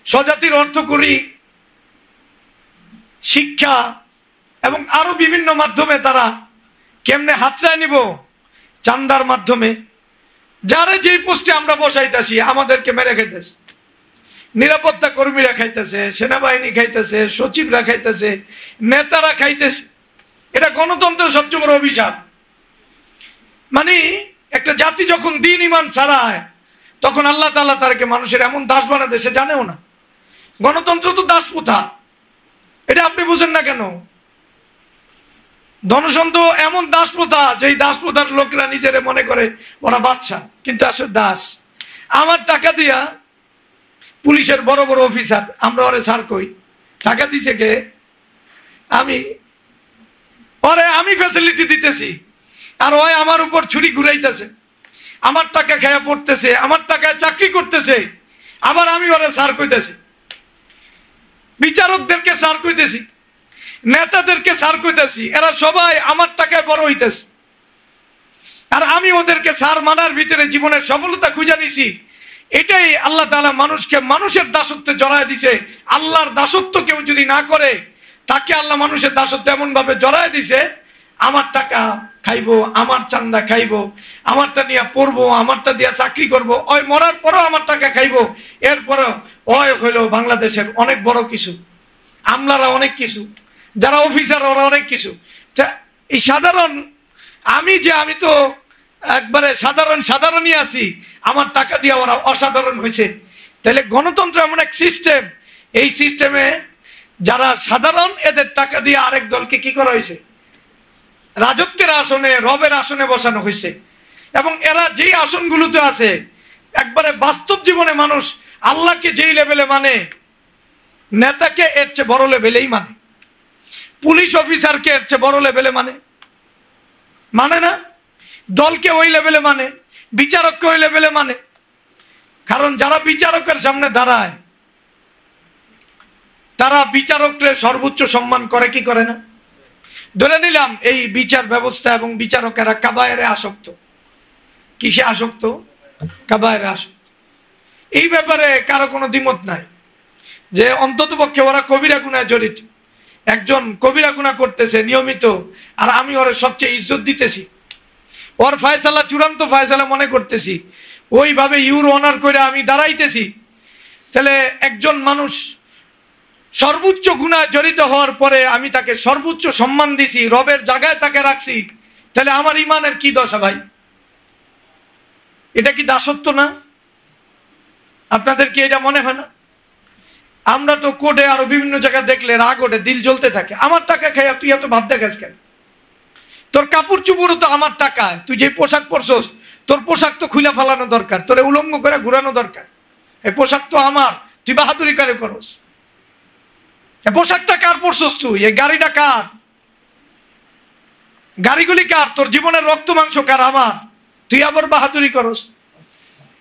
স্বজাতির অর্থ করি শিক্ষা এবং আরো বিভিন্ন মাধ্যমে তারা কেমনে হাতড়ায় নিব, চান্দার মাধ্যমে। যারা যেই পোস্টে আমরা বসাইতেছি আমাদেরকে মেরে খাইতেছে, নিরাপত্তা কর্মীরা খাইতেছে, সেনাবাহিনী খাইতেছে, সচিবরা খাইতেছে, নেতারা খাইতেছে। এটা গণতন্ত্রের সবচেয়ে বড় অভিশাপ। মানে একটা জাতি যখন দিন ইমান ছাড়ায়, তখন আল্লাহ তাআলা তারকে মানুষের এমন দাস বানাতে সে জানেও না। গণতন্ত্র তো দাস প্রথা, এটা আপনি বুঝেন না কেন? ধনসন্ত এমন দাস প্রথা, যেই দাস প্রথার লোকরা নিজেরে মনে করে ওরা বাদশা, কিন্তু আসলে দাস। আমার টাকা দিয়া পুলিশের বড় বড় অফিসার, আমরা ওরে স্যার কই, টাকা দিছে কে? আমি ফ্যাসিলিটি দিতেছি, আর ওই আমার উপর ছুরি ঘুরাইতেছে, আমার টাকা খেয়া পড়তেছে, আমার টাকায় চাকরি করতেছে, আবার আমি ওরে স্যার কইতেছি। বিচারকদেরকে স্যার কইতেছি, নেতাদেরকে স্যার কইতেছি, এরা সবাই আমার টাকায় বড় হইতেছে, আর আমি ওদেরকে স্যার মানার ভিতরে জীবনের সফলতা খুঁজে নিছি। এটাই আল্লাহ তাআলা মানুষকে মানুষের দাসত্বে জড়ায় দিছে। আল্লাহর দাসত্ব কেউ যদি না করে, তাকে আল্লাহ মানুষের দাসত্ব এমন ভাবে জড়ায় দিছে, আমার টাকা খাইবো, আমার চান্দা খাইবো, আমারটা নিয়ে পড়বো, আমারটা দিয়ে চাকরি করবো, ওই মরার পরও আমার টাকা খাইবো। এরপরও ওই হইলো বাংলাদেশের অনেক বড় কিছু, আমলারা অনেক কিছু, যারা অফিসার ওরা অনেক কিছু। এই সাধারণ আমি তো একবারে সাধারণই আছি, আমার টাকা দিয়ে ওরা অসাধারণ হয়েছে। তাহলে গণতন্ত্র এমন এক সিস্টেম, এই সিস্টেমে যারা সাধারণ, এদের টাকা দিয়ে আরেক দলকে কি করা হয়েছে? রাজত্বের আসনে, রবের আসনে বসানো হয়েছে। এবং এরা যেই আসনগুলোতে আছে, একবারে বাস্তব জীবনে মানুষ আল্লাহকে যেই লেভেলে মানে, নেতাকে এর চেয়ে বড় লেভেলেই মানে, পুলিশ অফিসারকে এর চেয়ে বড় লেভেলে মানে না, দলকে ওই লেভেলে মানে, বিচারককে ওই লেভেলে মানে। কারণ যারা বিচারকের সামনে দাঁড়ায়, তারা বিচারকদের সর্বোচ্চ সম্মান করে কি করে না? ধরে নিলাম এই বিচার ব্যবস্থা এবং বিচারকেরা কাবায়েরে আসক্ত। কিসে আসক্ত? কাবায়েরে আসক্ত। এই ব্যাপারে কারো কোনো দ্বিমত নাই যে অন্তত পক্ষে ওরা কবিরা গুনায় জড়িত। একজন কবিরা গুনাহ করতেছে নিয়মিত, আর আমি ওর সবচেয়ে ইজ্জত দিতেছি, ওর ফয়সালা চূড়ান্ত ফয়সালা মনে করতেছি, ওইভাবে ইউর অনার করে আমি দাঁড়াইতেছি। তাহলে একজন মানুষ সর্বোচ্চ গুনাহ জড়িত হওয়ার পরে আমি তাকে সর্বোচ্চ সম্মান দিছি, রবের জায়গায় তাকে রাখছি, তাহলে আমার ইমানের কি দশা ভাই? এটা কি দাসত্ব না? আপনাদের কি এটা মনে হয় না? আমরা তো কোর্টে আরো বিভিন্ন জায়গায় দেখলে রাগ ওঠে, দিল জ্বলতে থাকে। আমার টাকা খাইয়া তুই এত ভাব দেখাস কেন? তোর কাপড় চুপড়ও তো আমার টাকায়, তুই যে পোশাক পরছস, তোর পোশাক তো খুলে ফেলানো দরকার, তোর উলঙ্গ করে ঘুরানো দরকার। এই পোশাক তো আমার, তুই বাহাদুরি করে করস। এই পোশাকটা কার পরছস তুই? এই গাড়িটা কার? গাড়িগুলি কার? তোর জীবনের রক্ত মাংস কার? আমার। তুই আবার বাহাদুরি করস।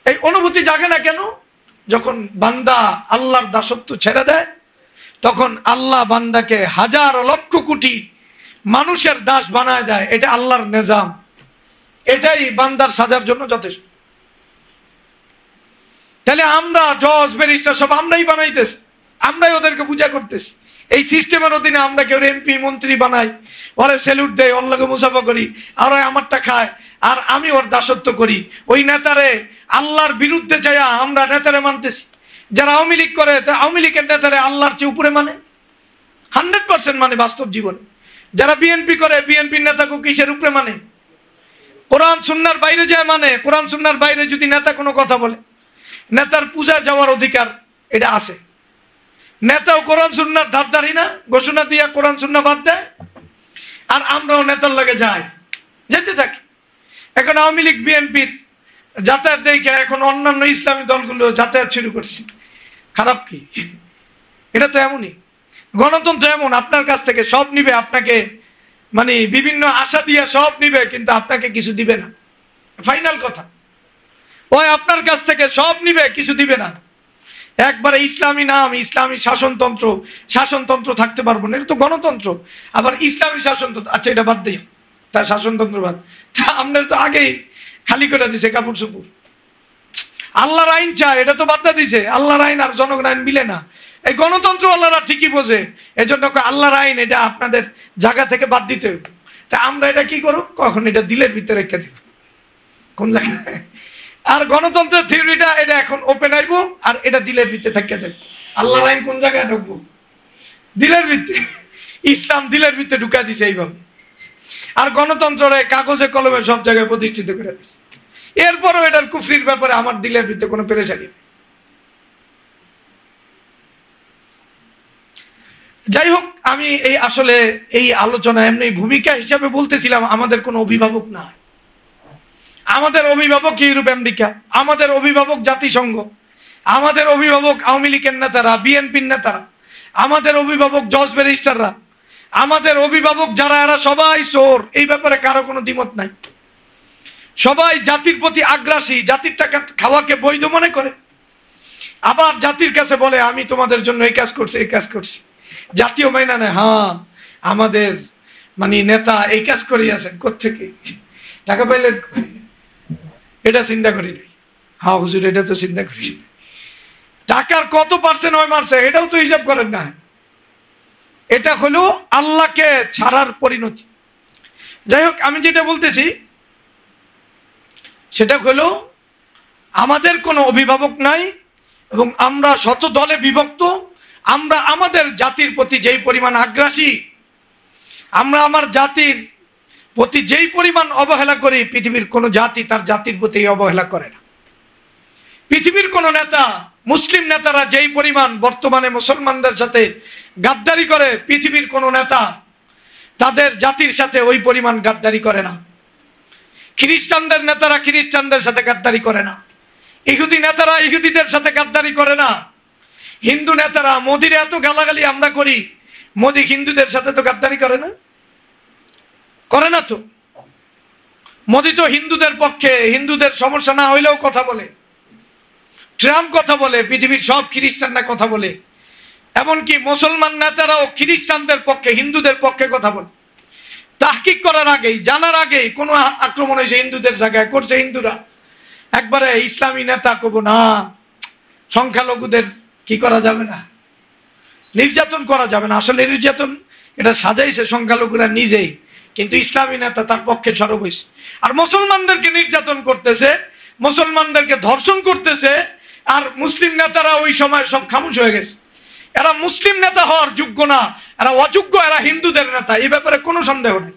এই অনুভূতি জাগে না কেন? যখন বান্দা আল্লাহর দাসত্ব ছেড়ে দেয়, তখন আল্লাহ বান্দাকে হাজার লক্ষ কোটি মানুষের দাস বানায় দেয়। এটা আল্লাহর নিজাম। এটাই বান্দার সাজার জন্য যথেষ্ট। তাহলে আমরা জজ ব্যারিস্টার সব আমরাই বানাইতেছি, আমরাই ওদেরকে পূজা করতেছি। এই সিস্টেমের অধীনে আমরা কেউ এমপি মন্ত্রী বানাই, ওরে স্যালুট দেয়, ওর লগে মুসাফা করি, আর ওই আমারটা খায়, আর আমি ওর দাসত্ব করি। ওই নেতারে আল্লাহর বিরুদ্ধে যায় আমরা নেতারে মানতেছি। যারা আওয়ামী লীগ করে, আওয়ামী লীগের নেতারে আল্লাহর চেয়ে উপরে মানে 100% মানে বাস্তব জীবনে। যারা বিএনপি করে, বিএনপির নেতাকে কিসের উপরে মানে? কোরআন সুন্নাহর বাইরে যায় মানে। কোরআন সুন্নাহর বাইরে যদি নেতা কোনো কথা বলে, নেতার পূজা যাওয়ার অধিকার এটা আছে। নেতাও কোরআন সুন্নাহর ধারধারি না, ঘোষণা দিয়া কোরআন সুন্নাহ বাদ দেয়, আর আমরাও নেতার লাগে যাই, যেতে থাকি। এখন আওয়ামী লীগ বিএনপির যাতায়াত দেখে এখন অন্যান্য ইসলামী দলগুলো যাতায়াত শুরু করছে। খারাপ কি? এটা তো এমনই, গণতন্ত্র এমন, আপনার কাছ থেকে সব নিবে, আপনাকে মানে বিভিন্ন আশা দিয়ে সব নিবে, কিন্তু আপনাকে কিছু দিবে না। ফাইনাল কথা, ওই আপনার কাছ থেকে সব নিবে, কিছু দিবে না। একবারে ইসলামী নাম, ইসলামী শাসনতন্ত্র থাকতে পারবো না, এটা তো গণতন্ত্র। আবার ইসলামী শাসনতন্ত্র, আচ্ছা এটা বাদ দিই, তার শাসনতন্ত্র বাদ। তা আপনার তো আগেই খালি করে দিছে কাপড় চোপড়। আল্লাহর আইন চায়, এটা তো বাদ দিছে। আল্লাহর আইন আর জনগণ আইন মিলে না। এই গণতন্ত্র আল্লাহরা ঠিকই বোঝে, এজন্য আল্লাহর আইন এটা আপনাদের জায়গা থেকে বাদ দিতে হবে। তা আমরা এটা কি করব? কখন এটা দিলের ভিতরে রেখে দিব কোন জায়গায়। আর গণতন্ত্রের থিওরিটা এটা এখন ওপেন আইব, আর এটা দিলের ভিতরে থেকে যাবে। আল্লাহর আইন কোন জায়গায় ঢুকবো? দিলের ভিতরে। ইসলাম দিলের ভিতরে ঢুকা দিছে এইভাবে। আর গণতন্ত্রে কাগজে কলমে সব জায়গায় প্রতিষ্ঠিত করে দিছে। এরপরও এটার কুফরির ব্যাপারে আমার দিলের ভিতরে কোনো পেরেশানি। যাই হোক, আমি এই আসলে এই আলোচনা এমনি ভূমিকা হিসাবে বলতেছিলাম। আমাদের কোনো অভিভাবক না, আমাদের অভিভাবক ইউরোপ আমেরিকা, আমাদের অভিভাবক জাতিসংঘ, আমাদের অভিভাবক আওয়ামী লীগের নেতারা, বিএনপির নেতারা, আমাদের অভিভাবক জজ ব্যারিস্টাররা, আমাদের অভিভাবক যারা, এরা সবাই চোর। এই ব্যাপারে কারো কোনো দ্বিমত নাই। সবাই জাতির প্রতি আগ্রাসী, জাতির টাকা খাওয়াকে বৈধ মনে করে। আবার জাতির কাছে বলে আমি তোমাদের জন্য এই কাজ করছি, এই কাজ করছি। জাতীয় মাইনা নেয়, হ্যাঁ আমাদের মানে নেতা এই কাজ করিয়াছেন, কোত্থেকে টাকা পাইলেন? এটা চিন্তা করি নাই। হ্যাঁ হুজুর, এটা তো চিন্তা করি। টাকার কত পার্সেন্ট হয় মারছে, এটাও তো হিসাব করেন না। এটা হলো আল্লাহকে ছাড়ার পরিণতি। যাই হোক, আমি যেটা বলতেছি সেটা হলো আমাদের কোনো অভিভাবক নাই, এবং আমরা শত দলে বিভক্ত। আমরা আমাদের জাতির প্রতি যেই পরিমাণ আগ্রাসী, আমরা আমার জাতির প্রতি যেই পরিমাণ অবহেলা করি, পৃথিবীর কোনো জাতি তার জাতির প্রতি অবহেলা করে না। পৃথিবীর কোনো নেতা, মুসলিম নেতারা যেই পরিমাণ বর্তমানে মুসলমানদের সাথে গাদ্দারি করে, পৃথিবীর কোনো নেতা তাদের জাতির সাথে ওই পরিমাণ গাদ্দারি করে না। খ্রিস্টানদের নেতারা খ্রিস্টানদের সাথে গাদ্দারি করে না, ইহুদি নেতারা ইহুদিদের সাথে গাদ্দারি করে না, হিন্দু নেতারা, মোদির এত গালাগালি আমরা করি, মোদি হিন্দুদের সাথে তো গাদ্দারি করে না, করে না তো। মোদি তো হিন্দুদের পক্ষে, হিন্দুদের সমস্যা না হইলেও কথা বলে। ট্রাম্প কথা বলে, পৃথিবীর সব খ্রিস্টানরা কথা বলে। এমনকি মুসলমান নেতারাও খ্রিস্টানদের পক্ষে, হিন্দুদের পক্ষে কথা বলে। তাহকিক করার আগেই, জানার আগেই কোনো আক্রমণ হয়েছে হিন্দুদের জায়গায়, করছে হিন্দুরা, একবারে ইসলামী নেতা কব না, সংখ্যালঘুদের কি করা যাবে না, নির্যাতন করা যাবে না। আসলে নির্যাতন এটা সাজাইছে সংখ্যালঘুরা নিজেই, কিন্তু ইসলামী নেতা তার পক্ষে সরব হয়েছে। আর মুসলমানদেরকে নির্যাতন করতেছে, মুসলমানদেরকে ধর্ষণ করতেছে, আর মুসলিম নেতারা ওই সময় সব খামোশ হয়ে গেছে। এরা মুসলিম নেতা হওয়ার যোগ্য না, এরা অযোগ্য, এরা হিন্দুদের নেতা, এই ব্যাপারে কোনো সন্দেহ নেই।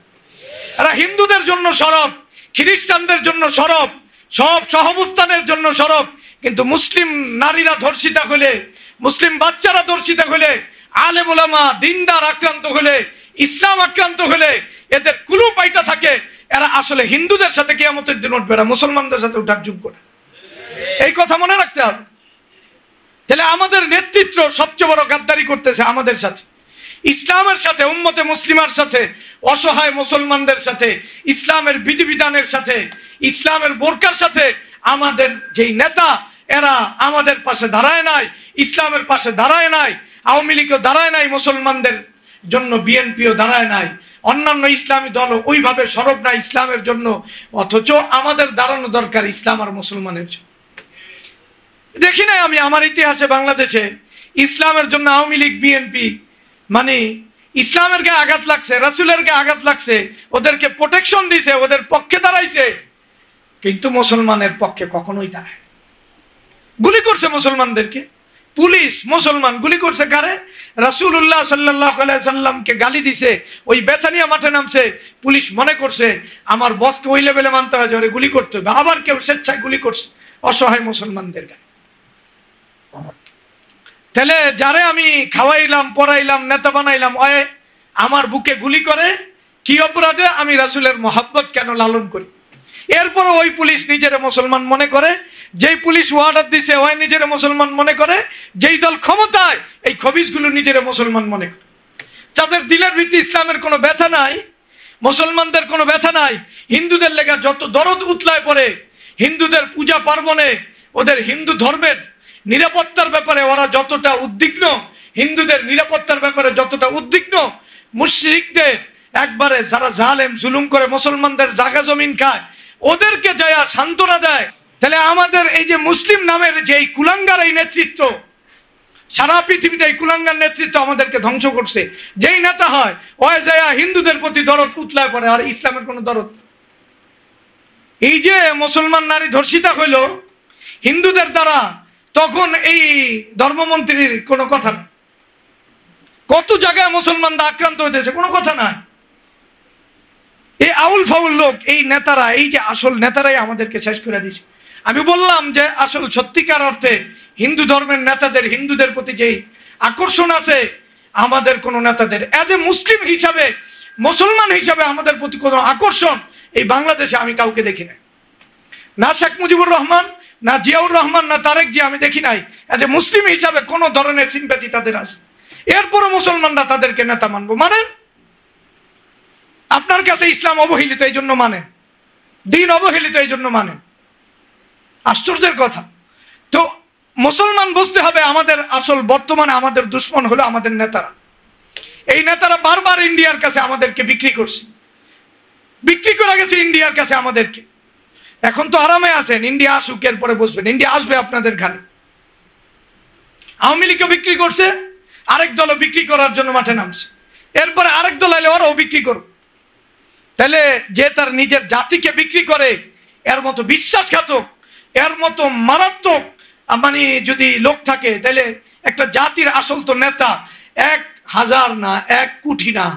এরা হিন্দুদের জন্য সরব, খ্রিস্টানদের জন্য সরব, সব সহাবস্থানের জন্য সরব। কিন্তু মুসলিম নারীরা ধর্ষিতা হলে, মুসলিম বাচ্চারা ধর্ষিতা হলে, আলেম ওলামা দিনদার আক্রান্ত হলে, ইসলাম আক্রান্ত হলে এদের কুলু পাইটা থাকে। এরা আসলে হিন্দুদের সাথে কিয়ামতের দিন উঠবে, এরা মুসলমানদের সাথে উঠার যোগ্য না। এই কথা মনে রাখতে হবে। তাহলে আমাদের নেতৃত্ব সবচেয়ে বড় গাদ্দারি করতেছে আমাদের সাথে, ইসলামের সাথে, উম্মতে মুসলিমার সাথে, অসহায় মুসলমানদের সাথে, ইসলামের বিধিবিধানের সাথে, ইসলামের বোরকার সাথে। আমাদের যেই নেতা, এরা আমাদের পাশে দাঁড়ায় নাই, ইসলামের পাশে দাঁড়ায় নাই, আওয়ামী লীগও দাঁড়ায় নাই মুসলমানদের জন্য বিএনপিও দাঁড়ায় নাই, অন্যান্য ইসলামী দলও ওইভাবে সরব না ইসলামের জন্য, অথচ আমাদের দাঁড়ানো দরকার ইসলাম আর মুসলমানের জন্য। দেখি নাই আমি আমার ইতিহাসে বাংলাদেশে ইসলামের জন্য আওয়ামী লীগ বিএনপি মানে ইসলামের গায়ে আঘাত লাগছে, রাসূলের গায়ে আঘাত লাগছে, ওদেরকে প্রোটেকশন দিছে, ওদের পক্ষে দাঁড়াইছে, কিন্তু মুসলমানের পক্ষে কখনোই দাঁড়ায়। গুলি করছে মুসলমানদেরকে পুলিশ, মুসলমান গুলি করছে কারে? রাসূলুল্লাহ সাল্লাল্লাহু আলাইহি সাল্লামকে গালি দিছে, ওই বেথানিয়া মাঠে নামছে, পুলিশ মনে করছে আমার বসকে ওই লেভেলে মানতে হয় যে ওরে গুলি করতে হবে, আবার কেউ স্বেচ্ছায় গুলি করছে অসহায় মুসলমানদের গায়ে। তাহলে যারে আমি খাওয়াইলাম, পড়াইলাম, নেতা বানাইলাম, ওই আমার বুকে গুলি করে, কি অপরাধে? আমি রাসূলের মহব্বত কেন লালন করি। এরপরে ওই পুলিশ নিজের মুসলমান মনে করে, যেই পুলিশ ওয়ার্ডার দিছে ওই নিজের মুসলমান মনে করে, যেই দল ক্ষমতায় এই খবিশগুলো নিজের মুসলমান মনে করে। যাদের দিলের ভিত্তি ইসলামের কোনো ব্যথা নাই, মুসলমানদের কোনো ব্যথা নাই, হিন্দুদের লেগে যত দরদ উতলায় পড়ে, হিন্দুদের পূজা পার্বণে, ওদের হিন্দু ধর্মের নিরাপত্তার ব্যাপারে ওরা যতটা উদ্বিগ্ন, হিন্দুদের নিরাপত্তার ব্যাপারে যতটা উদ্বিগ্ন, মুশরিকদের একবারে যারা জালেম জুলুম করে মুসলমানদের জায়গা জমিন খায় ওদেরকে যায় সান্ত্বনা দেয়। তাহলে আমাদের এই যে মুসলিম নামের যে এই কুলাঙ্গার এই নেতৃত্ব, সারা পৃথিবীতে এই কুলাঙ্গার নেতৃত্ব আমাদেরকে ধ্বংস করছে। যেই নেতা হয় ওই যায় হিন্দুদের প্রতি দরদ উতলায় পড়ে, আর ইসলামের কোনো দরদ। এই যে মুসলমান নারী ধর্ষিতা হইল হিন্দুদের দ্বারা, তখন এই ধর্মমন্ত্রীর কোনো কথা না। কত জায়গায় মুসলমানরা আক্রান্ত হইতেছে, কোনো কথা না। এই আউল ফাউল লোক, এই নেতারা, এই যে আসল নেতারাই আমাদেরকে শেষ করে দিয়েছে। আমি বললাম যে আসল সত্যিকার অর্থে হিন্দু ধর্মের নেতাদের, হিন্দুদের প্রতি যেই আকর্ষণ আছে আমাদের কোনো নেতাদের, এজ এ মুসলিম হিসাবে, মুসলমান হিসাবে আমাদের প্রতি কোনো আকর্ষণ এই বাংলাদেশে আমি কাউকে দেখি নাই। না শেখ মুজিবুর রহমান, না জিয়াউর রহমান, না তারেক জি, আমি দেখি নাই এজ এ মুসলিম হিসাবে কোনো ধরনের সিম্প্যাথি তাদের আছে। এরপরও মুসলমানরা তাদেরকে নেতা মানবো। মানেন? আপনার কাছে ইসলাম অবহেলিত এই জন্য মানেন, দিন অবহেলিত এই জন্য মানেন। আশ্চর্যের কথা। তো মুসলমান বুঝতে হবে আমাদের আসল বর্তমানে আমাদের দুশ্মন হলো আমাদের নেতারা। এই নেতারা বারবার ইন্ডিয়ার কাছে আমাদেরকে বিক্রি করছে, বিক্রি করে গেছে ইন্ডিয়ার কাছে আমাদেরকে। এখন তো আরামে আছেন, ইন্ডিয়া আসুক, এরপরে বসবেন, ইন্ডিয়া আসবে আপনাদের ঘরে। আওয়ামী লীগকে বিক্রি করছে, আরেক দলও বিক্রি করার জন্য মাঠে নামছে, এরপরে আরেক দল এলে ওরাও বিক্রি করবে। তাহলে যে তার নিজের জাতিকে বিক্রি করে, এর মতো বিশ্বাসঘাতক, এর মতো মারাত্মক মানে যদি লোক থাকে, তাহলে একটা জাতির আসল তো নেতা 1000 না, 1 কোটি না,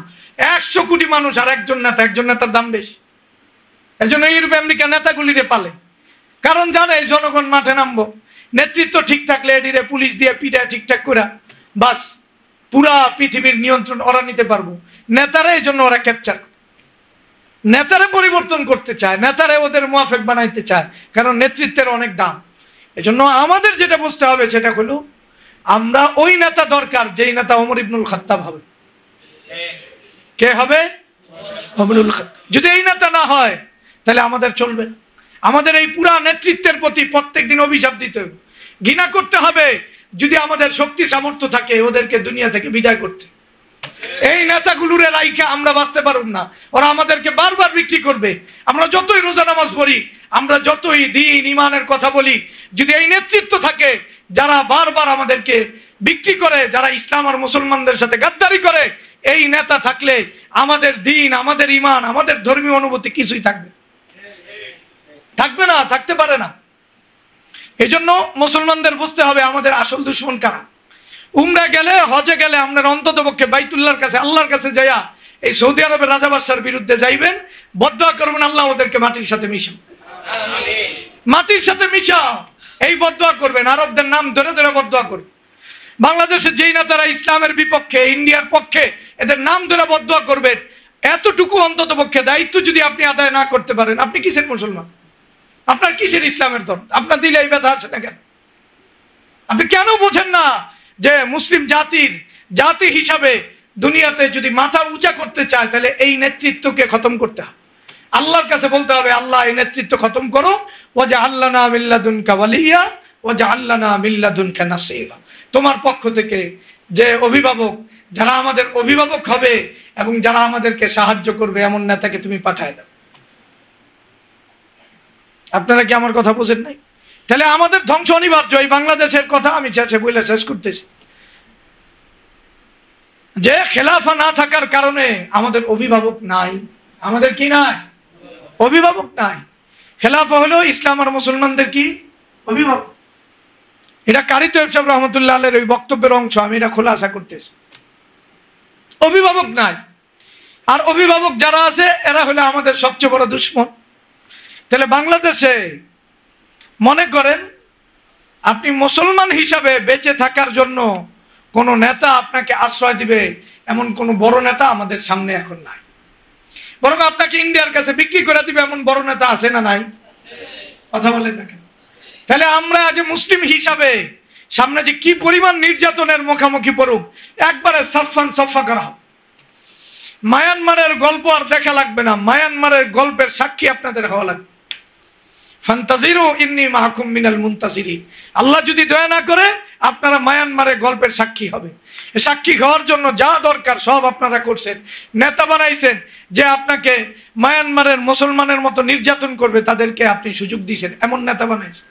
100 কোটি মানুষ, আর একজন নেতা, একজন নেতার দাম বেশি। এই জন্য ইউরোপ আমেরিকা নেতাগুলিরে পালে, কারণ জানে জনগণ মাঠে নামবো, নেতৃত্ব ঠিক থাকলে এদিকে পুলিশ দিয়ে পিটায় ঠিকঠাক করে বাস পুরা পৃথিবীর নিয়ন্ত্রণ ওরা নিতে পারবো। নেতারা এই জন্য ওরা ক্যাপচার, নেতারা পরিবর্তন করতে চায়, নেতারা ওদের মুয়াফেক বানাইতে চায়, কারণ নেতৃত্বের অনেক দাম। এজন্য আমাদের যেটা বুঝতে হবে সেটা হলো আমরা ওই নেতা দরকার যেই নেতা ওমর ইবনুল খাত্তাব হবে। কে হবে? ওমর ইবনুল খাত্তাব। যদি এই নেতা না হয় তাহলে আমাদের চলবে না। আমাদের এই পুরা নেতৃত্বের প্রতি প্রত্যেক দিন অভিশাপ দিতে হবে, ঘৃণা করতে হবে। যদি আমাদের শক্তি সামর্থ্য থাকে ওদেরকে দুনিয়া থেকে বিদায় করতে, এই নেতাগুলোর রাইখা আমরা বাঁচতে পারব না, ওরা আমাদেরকে বারবার বিক্রি করবে। আমরা যতই রোজা নামাজ পড়ি, আমরা যতই দিন ইমানের কথা বলি, যদি এই নেতৃত্ব থাকে যারা বারবার আমাদেরকে বিক্রি করে, যারা ইসলাম আর মুসলমানদের সাথে গাদ্দারি করে, এই নেতা থাকলে আমাদের দিন, আমাদের ইমান, আমাদের ধর্মীয় অনুভূতি কিছুই থাকবে না, থাকতে পারে না। এই জন্য মুসলমানদের বুঝতে হবে আমাদের আসল দুশ্মন কারা। উমরা গেলে, হজে গেলে আপনার অন্তত পক্ষে বাইতুল্লাহর কাছে, আল্লাহর কাছে যাইয়া এই সৌদি আরবের রাজা বাদশার বিরুদ্ধে যাইবেন, বদদোয়া করবেন, আল্লাহ ওদেরকে মাটির সাথে মিশাও, মাটির সাথে মিশাও, এই বদদোয়া করবেন। আরবদের নাম ধরে ধরে বদদোয়া করবেন। বাংলাদেশে যেই না তারা ইসলামের বিপক্ষে, ইন্ডিয়ার পক্ষে, এদের নাম ধরে বদদোয়া করবেন। এতটুকু অন্তত পক্ষে দায়িত্ব যদি আপনি আদায় না করতে পারেন, আপনি কিসের মুসলমান? আপনার কিসের ইসলামের দল? আপনার দিলে এই ব্যথা আছে না কেন? আপনি কেন বোঝেন না যে মুসলিম জাতি হিসাবে দুনিয়াতে যদি মাথা উঁচা করতে চায় তাহলে এই নেতৃত্বকে খতম করতে হবে। আল্লাহর কাছে বলতে হবে, আল্লাহ এই নেতৃত্ব খতম করো, ওয়াজআলনা মিন লাদুনকা ওয়ালিয়্যা ওয়াজআলনা মিন লাদুনকা নাসীরা। তোমার পক্ষ থেকে যে অভিভাবক, যারা আমাদের অভিভাবক হবে এবং যারা আমাদেরকে সাহায্য করবে এমন নেতাকে তুমি পাঠায় দাও। আপনারা কি আমার কথা বোঝেন নাই? তাহলে আমাদের ধ্বংস অনিবার্য। এই বাংলাদেশের কথা আমি বলে শেষ করতেছি, যে খেলাফা না থাকার কারণে আমাদের অভিভাবক নাই। আমাদের কি নাই? অভিভাবক নাই। খেলাফা হলো ইসলাম আর মুসলমানদের কি অভিভাবক। এটা কারি তৈয়ব সাহেব রহমতুল্লাহ আলাইহির ওই বক্তব্যের অংশ, আমি এটা খোলাসা করতেছি। অভিভাবক নাই, আর অভিভাবক যারা আছে এরা হলো আমাদের সবচেয়ে বড় দুশ্মন। তাহলে বাংলাদেশে মনে করেন আপনি মুসলমান হিসাবে বেঁচে থাকার জন্য কোনো নেতা আপনাকে আশ্রয় দিবে এমন কোনো বড় নেতা আমাদের সামনে এখন নাই। বরং আপনাকে ইন্ডিয়ার কাছে বিক্রি করে দিবে এমন বড় নেতা আছে না নাই? কথা বলেন না কেন? তাহলে আমরা যে মুসলিম হিসাবে সামনে যে কি পরিমাণ নির্যাতনের মুখোমুখি পড়ুক, একবারে সাফান সফা করা হবে। মায়ানমারের গল্প আর দেখা লাগবে না, মায়ানমারের গল্পের সাক্ষী আপনাদের হওয়া লাগবে। ফান্তাজিরু ইন্নী মাআকুম মিনাল মুনতাজিরিন। আল্লাহ যদি দয়া না করে আপনারা মায়ানমারের গল্পের সাক্ষী হবে। সাক্ষী হওয়ার জন্য যা দরকার সব আপনারা করছেন। নেতা বানাইছেন যে আপনাকে মায়ানমারের মুসলমানের মতো নির্যাতন করবে, তাদেরকে আপনি সুযোগ দিয়েছেন, এমন নেতা বানাইছেন।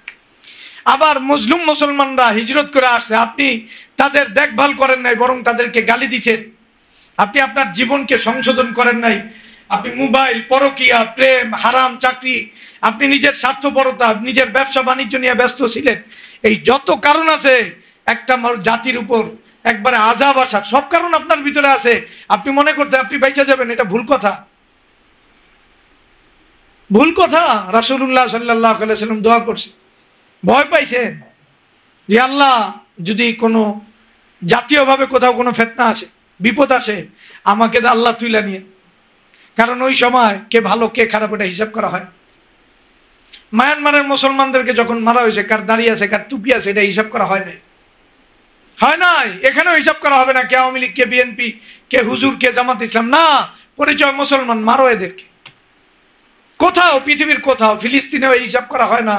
আবার মুসলিম মুসলমানরা হিজরত করে আসছে, আপনি তাদের দেখভাল করেন নাই, বরং তাদেরকে গালি দিচ্ছেন। আপনি আপনার জীবনকে সংশোধন করেন নাই। আপনি মোবাইল, পরকিয়া, প্রেম, হারাম চাকরি, আপনি নিজের স্বার্থপরতা, নিজের ব্যবসা বাণিজ্য নিয়ে ব্যস্ত ছিলেন। এই যত কারণ আছে একটা জাতির উপর একবারে আযাব আসার, সব কারণ আপনার ভিতরে আছে। আপনি মনে করছেন আপনি বেঁচে যাবেন, এটা ভুল কথা। ভুল কথা। রাসূলুল্লাহ সাল্লাল্লাহু আলাইহি ওয়াসাল্লাম দোয়া করছে, ভয় পাইছেন যে আল্লাহ যদি কোনো জাতীয়ভাবে কোথাও কোনো ফিতনা আসে, বিপদ আসে, আমাকে তো আল্লাহ তুইলা নিয়ে। কারণ ওই সময় কে ভালো কে খারাপ এটা হিসাব করা হয়। মায়ানমারের মুসলমানদেরকে যখন মারা হয়েছে, কার দাঁড়িয়ে আছে কার টুপি আছে এটা হিসাব করা হয় নাই, হয় নাই। এখানেও হিসাব করা হবে না কে আওয়ামী লীগ, কে বিএনপি, কে হুজুর, কে জামাত ইসলাম। না, পরিচয় মুসলমান, মারো এদেরকে। কোথাও পৃথিবীর কোথাও, ফিলিস্তিনেও এই হিসাব করা হয় না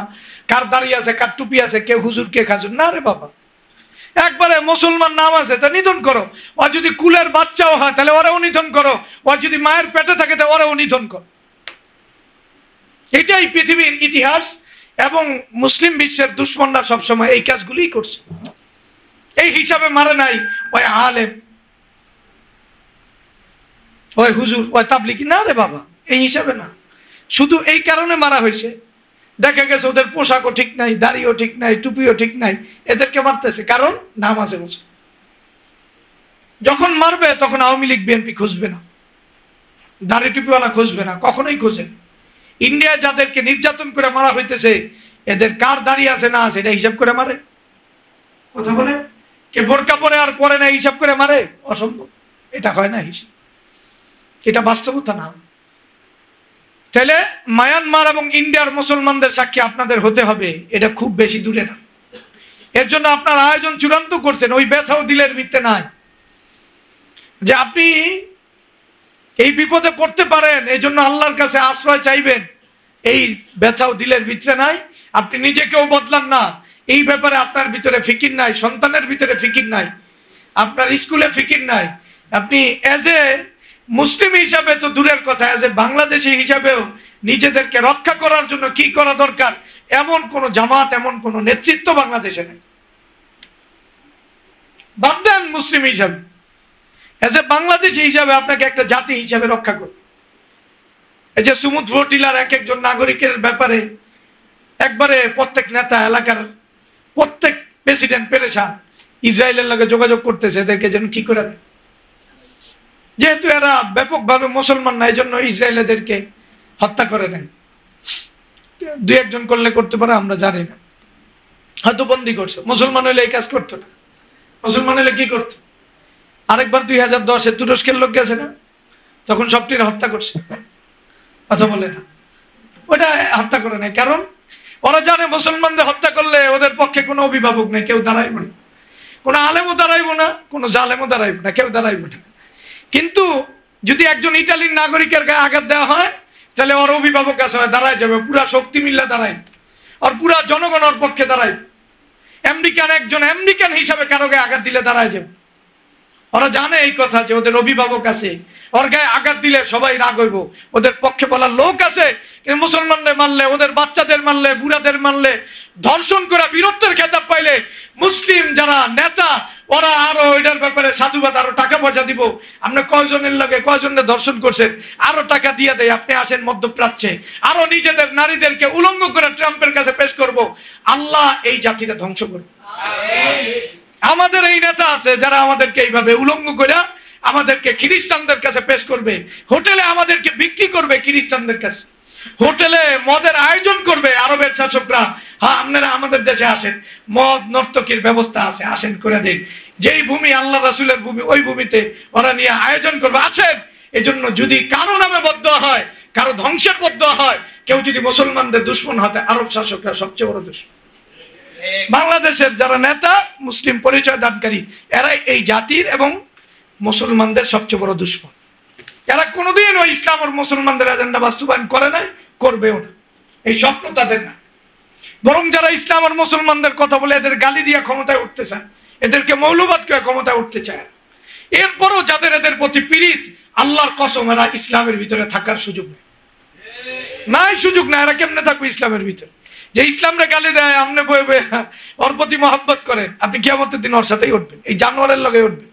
কার দাঁড়িয়ে আছে কার টুপি আছে, কে হুজুর কে খাজুর। না রে বাবা, একবারে মুসলমান নাম আছে তা নিধন করো। ও যদি কুলের বাচ্চাও হয় তাহলে ওরাও নিধন করো, ও যদি মায়ের পেটে থাকে তাহলে ওরাও নিধন করো। এটাই পৃথিবীর ইতিহাস, এবং মুসলিম বিশ্বের দুশ্মনরা সবসময় এই কাজগুলি করছে। এই হিসাবে মারে নাই ওই আলেম, ওই হুজুর, ওই তাবলিগি। না রে বাবা, এই হিসাবে না। শুধু এই কারণে মারা হয়েছে, দেখা গেছে ওদের পোশাকও ঠিক নাই, দাড়িও ঠিক নাই, টুপিও ঠিক নাই, এদেরকে মারতেছে কারণ নাম আছে বসে। যখন মারবে তখন আওয়ামী লীগ বিএনপি খুঁজবে না, দাড়ি টুপিওয়ালা খুঁজবে না, কখনোই খোঁজে। ইন্ডিয়ায় যাদেরকে নির্যাতন করে মারা হইতেছে, এদের কার দাড়ি আছে না আছে এটা হিসাব করে মারে? কথা বলে কে বোরকা পরে আর পরে না হিসাব করে মারে? অসম্ভব, এটা হয় না হিসাব, এটা বাস্তবতা না। তাহলে মায়ানমার এবং ইন্ডিয়ার মুসলমানদের সাক্ষী আপনাদের হতে হবে, এটা খুব বেশি দূরে না। এর জন্য আপনার আয়োজন চূড়ান্ত করছেন, ওই ব্যথাও দিলের ভিত্তে নাই যে আপনি এই বিপদে পড়তে পারেন, এই জন্য আল্লাহর কাছে আশ্রয় চাইবেন, এই ব্যথাও দিলের ভিতরে নাই। আপনি নিজেকেও বদলান না, এই ব্যাপারে আপনার ভিতরে ফিকির নাই, সন্তানের ভিতরে ফিকির নাই, আপনার স্কুলে ফিকির নাই। আপনি এজ এ মুসলিম হিসাবে তো দূরের কথা, এজ এ বাংলাদেশি হিসাবেও নিজেদেরকে রক্ষা করার জন্য কি করা দরকার এমন কোন জামাত, এমন কোন নেতৃত্ব বাংলাদেশে নেই। বাদ দেন মুসলিম হিসাবে, এজ এ বাংলাদেশি হিসাবে আপনাকে একটা জাতি হিসাবে রক্ষা করুন। এই যে সুমুদ ভোটিলার এক একজন নাগরিকের ব্যাপারে একবারে প্রত্যেক নেতা, এলাকার প্রত্যেক প্রেসিডেন্ট পেরেশান, ইসরায়েলের লগে যোগাযোগ করতেছে এদেরকে যেন কি করে দেয়। যেহেতু এরা ব্যাপকভাবে মুসলমান না, এই জন্য ইসরায়েল এদেরকে হত্যা করে নেয়। দুই একজন করলে করতে পারে, আমরা জানি না, হয়তো বন্দি করছে। মুসলমান হলে এই কাজ করতো না। মুসলমান হলে কি করতো? আরেকবার 2010-এ তুরস্কের লোক গেছে না, তখন সবটির হত্যা করছে, কথা বলে না, ওটা হত্যা করে নেয়। কারণ ওরা জানে মুসলমানদের হত্যা করলে ওদের পক্ষে কোনো অভিভাবক নেই, কেউ দাঁড়াইব না, কোনো আলেমও দাঁড়াইব না, কোনো জালেমও দাঁড়াইব না, কেউ দাঁড়াইব না। কিন্তু যদি একজন ইটালির নাগরিকের গায়ে আঘাত দেওয়া হয় তাহলে ওর অভিভাবক আছে, দাঁড়ায় যাবে, পুরা শক্তি মিল্লা দাঁড়ায়, আর পুরা জনগণ ওর পক্ষে দাঁড়ায়। আমেরিকান একজন আমেরিকান হিসাবে কারো গায়ে আঘাত দিলে দাঁড়ায় যাবে। ওরা জানে এই কথা যে ওদের অভিভাবক আছে, ওর গায়ে আঘাত দিলে সবাই রাগ হইব, ওদের পক্ষে বলার লোক আছে। কিন্তু মুসলমানদের মারলে, ওদের বাচ্চাদের মারলে, বুড়াদের মারলে, ধর্ষণ করে বীরত্বের খেতাব পাইলে মুসলিম যারা নেতা ওরা আরো এটার ব্যাপারে সাধুবাদ, আরো টাকা পয়সা দিব, আপনি কয়জনের লাগে কয়জনের ধর্ষণ করছেন আরো টাকা দিয়ে দেয়, আপনি আসেন মধ্যপ্রাচ্যে, আরো নিজেদের নারীদেরকে উলঙ্গ করে ট্রাম্পের কাছে পেশ করব। আল্লাহ এই জাতিটা ধ্বংস করবে। আমাদের এই নেতা আছে যারা আমাদেরকে এইভাবে উলঙ্গ করে আমাদেরকে খ্রিস্টানদের কাছে পেশ করবে, হোটেলে আমাদেরকে বিক্রি করবে খ্রিস্টানদের কাছে, হোটেলে মদের আয়োজন করবে আরবের শাসকরা। হ্যাঁ, আপনারা আমাদের দেশে আসেন, মদ নর্তকীর ব্যবস্থা আছে, আসেন করে দেন। যেই ভূমি আল্লাহ রাসূলের ভূমি, ওই ভূমিতে ওরা নিয়ে আয়োজন করবে, আসেন। এই জন্য যদি কারো নামে বদদোয়া হয়, কারো ধ্বংসের বদদোয়া হয়, কেউ যদি মুসলমানদের দুশমন হতে, আরব শাসকরা সবচেয়ে বড় দুশমন। বাংলাদেশের যারা নেতা মুসলিম পরিচয় দানকারী, এরাই এই জাতির এবং মুসলমানদের সবচেয়ে বড় দুশমন। এরা কোনোদিন ওই ইসলাম আর মুসলমানদের এজেন্ডা বাস্তবায়ন করে নাই, করবেও না, এই স্বপ্ন তাদের না। বরং যারা ইসলাম আর মুসলমানদের কথা বলে এদের গালি দিয়ে ক্ষমতায় উঠতে চায়, এদেরকে মৌলবাদ করে ক্ষমতায় উঠতে চায়, এরপরও যাদের এদের প্রতি পীড়িত, আল্লাহর কসম এরা ইসলামের ভিতরে থাকার সুযোগ নেই, নাই সুযোগ না। এরা কেমনে থাকবে ইসলামের ভিতরে? যে ইসলামরে গালি দেয়, আপনি বয়ে বয়ে ওর প্রতি মহব্বত করেন, আপনি কিয়ামতের দিন ওর সাথেই উঠবেন, এই জানোয়ারের লগে উঠবেন।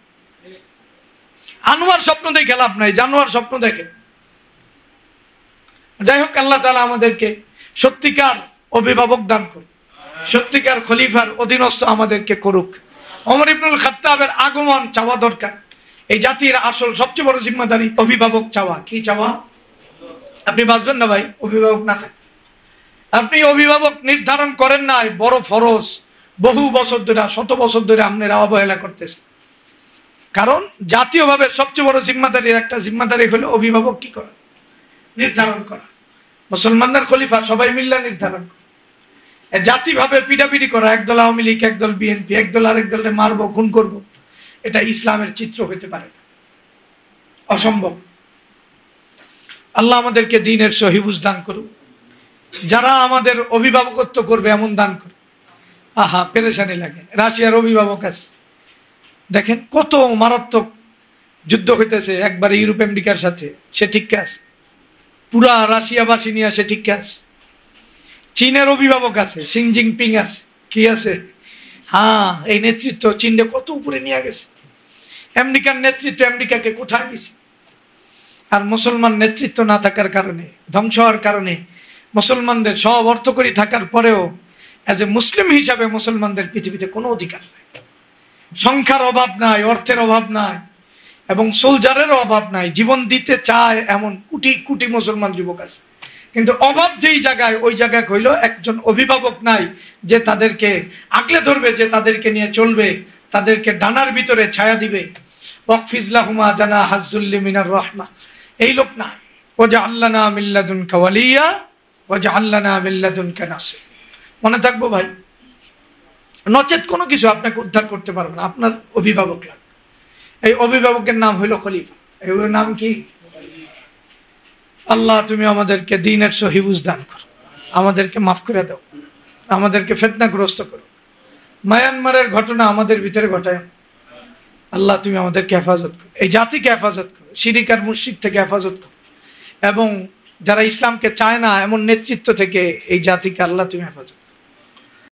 আনোয়ার স্বপ্ন দেখে লাভ নাই, জানোয়ার স্বপ্ন দেখে। যাই হোক, আল্লাহ তাআলা আমাদেরকে সত্যিকার অভিভাবক দান করুন, সত্যিকার খলিফার অধীনস্থ আমাদেরকে করুক। ওমর ইবনুল খাত্তাবের আগমন চাওয়া দরকার। এই জাতির আসল সবচেয়ে বড় জিম্মাদারি অভিভাবক চাওয়া। কি চাওয়া? আপনি বাঁচবেন না ভাই অভিভাবক না থাকে। আপনি অভিভাবক নির্ধারণ করেন নাই, বড় ফরজ, বহু বছর ধরে, শত বছর ধরে আপনারা অবহেলা করতেছেন। কারণ জাতীয়ভাবে সবচেয়ে বড় জিম্মাদারির একটা জিম্মাদারি হলো অভিভাবক কি করা, নির্ধারণ করা। মুসলমানদের খলিফা সবাই মিল্লা নির্ধারণ করে। জাতিভাবে পিটাপিটি করা, একদল আওয়ামী লীগ, একদল বিএনপি, একদল আরেক দলে মারবো, খুন করব, এটা ইসলামের চিত্র হতে পারে না, অসম্ভব। আল্লাহ আমাদেরকে দ্বীনের সহি বুঝ দান করুন। যারা আমাদের অভিভাবকত্ব করবে এমন দান করুন। আহা, পেরেশানি লাগে। রাশিয়ার অভিভাবক আছে, দেখেন কত মারাত্মক যুদ্ধ হইতেছে একবারে ইউরোপ আমেরিকার সাথে, সে ঠিক আছে। পুরা রাশিয়াবাসী নিয়ে সে ঠিক আছে। চীনের অভিভাবক আছে, শি জিনপিং আছে, কি আছে? হ্যাঁ, এই নেতৃত্ব চীনকে কত উপরে নিয়ে গেছে। আমেরিকার নেতৃত্ব আমেরিকাকে কোথায় নিছে? আর মুসলমান নেতৃত্ব না থাকার কারণে, ধ্বংস হওয়ার কারণে, মুসলমানদের সব অর্থকরী থাকার পরেও অ্যাজ এ মুসলিম হিসাবে মুসলমানদের পৃথিবীতে কোনো অধিকার নাই। সংখ্যার অভাব নাই, অর্থের অভাব নাই, এবং সোলজারেরও অভাব নাই। জীবন দিতে চায় এমন কোটি কোটি মুসলমান যুবক আছে, কিন্তু অভাব যেই জায়গায়, ওই জায়গায় হইল একজন অভিভাবক নাই যে তাদেরকে আঁকলে ধরবে, যে তাদেরকে নিয়ে চলবে, তাদেরকে ডানার ভিতরে ছায়া দিবে। ওয়াকফিজলাহুমা জানা হাজ্জুল্লি মিনার রহমা, এই লোক না। ওয়াজআলনা মিন লাদুনকা ওয়ালিয়া ওয়াজআলনা মিন লাদুনকা নাসির। মনে থাকবো ভাই, নচেত কোনো কিছু আপনাকে উদ্ধার করতে পারবে না, আপনার অভিভাবক লাগবে। এই অভিভাবকের নাম হইল খলিফা। এই নাম কি? আল্লাহ তুমি আমাদেরকে দ্বীনের সহি বুঝ দান করো, আমাদেরকে মাফ করে দাও, আমাদেরকে ফিতনাগ্রস্ত করো। মায়ানমারের ঘটনা আমাদের ভিতরে ঘটায়, আল্লাহ তুমি আমাদেরকে হেফাজত করো, এই জাতিকে হেফাজত করো, শিরিক আর মুশরিক থেকে হেফাজত করো, এবং যারা ইসলামকে চায় না এমন নেতৃত্ব থেকে এই জাতিকে আল্লাহ তুমি হেফাজত করো।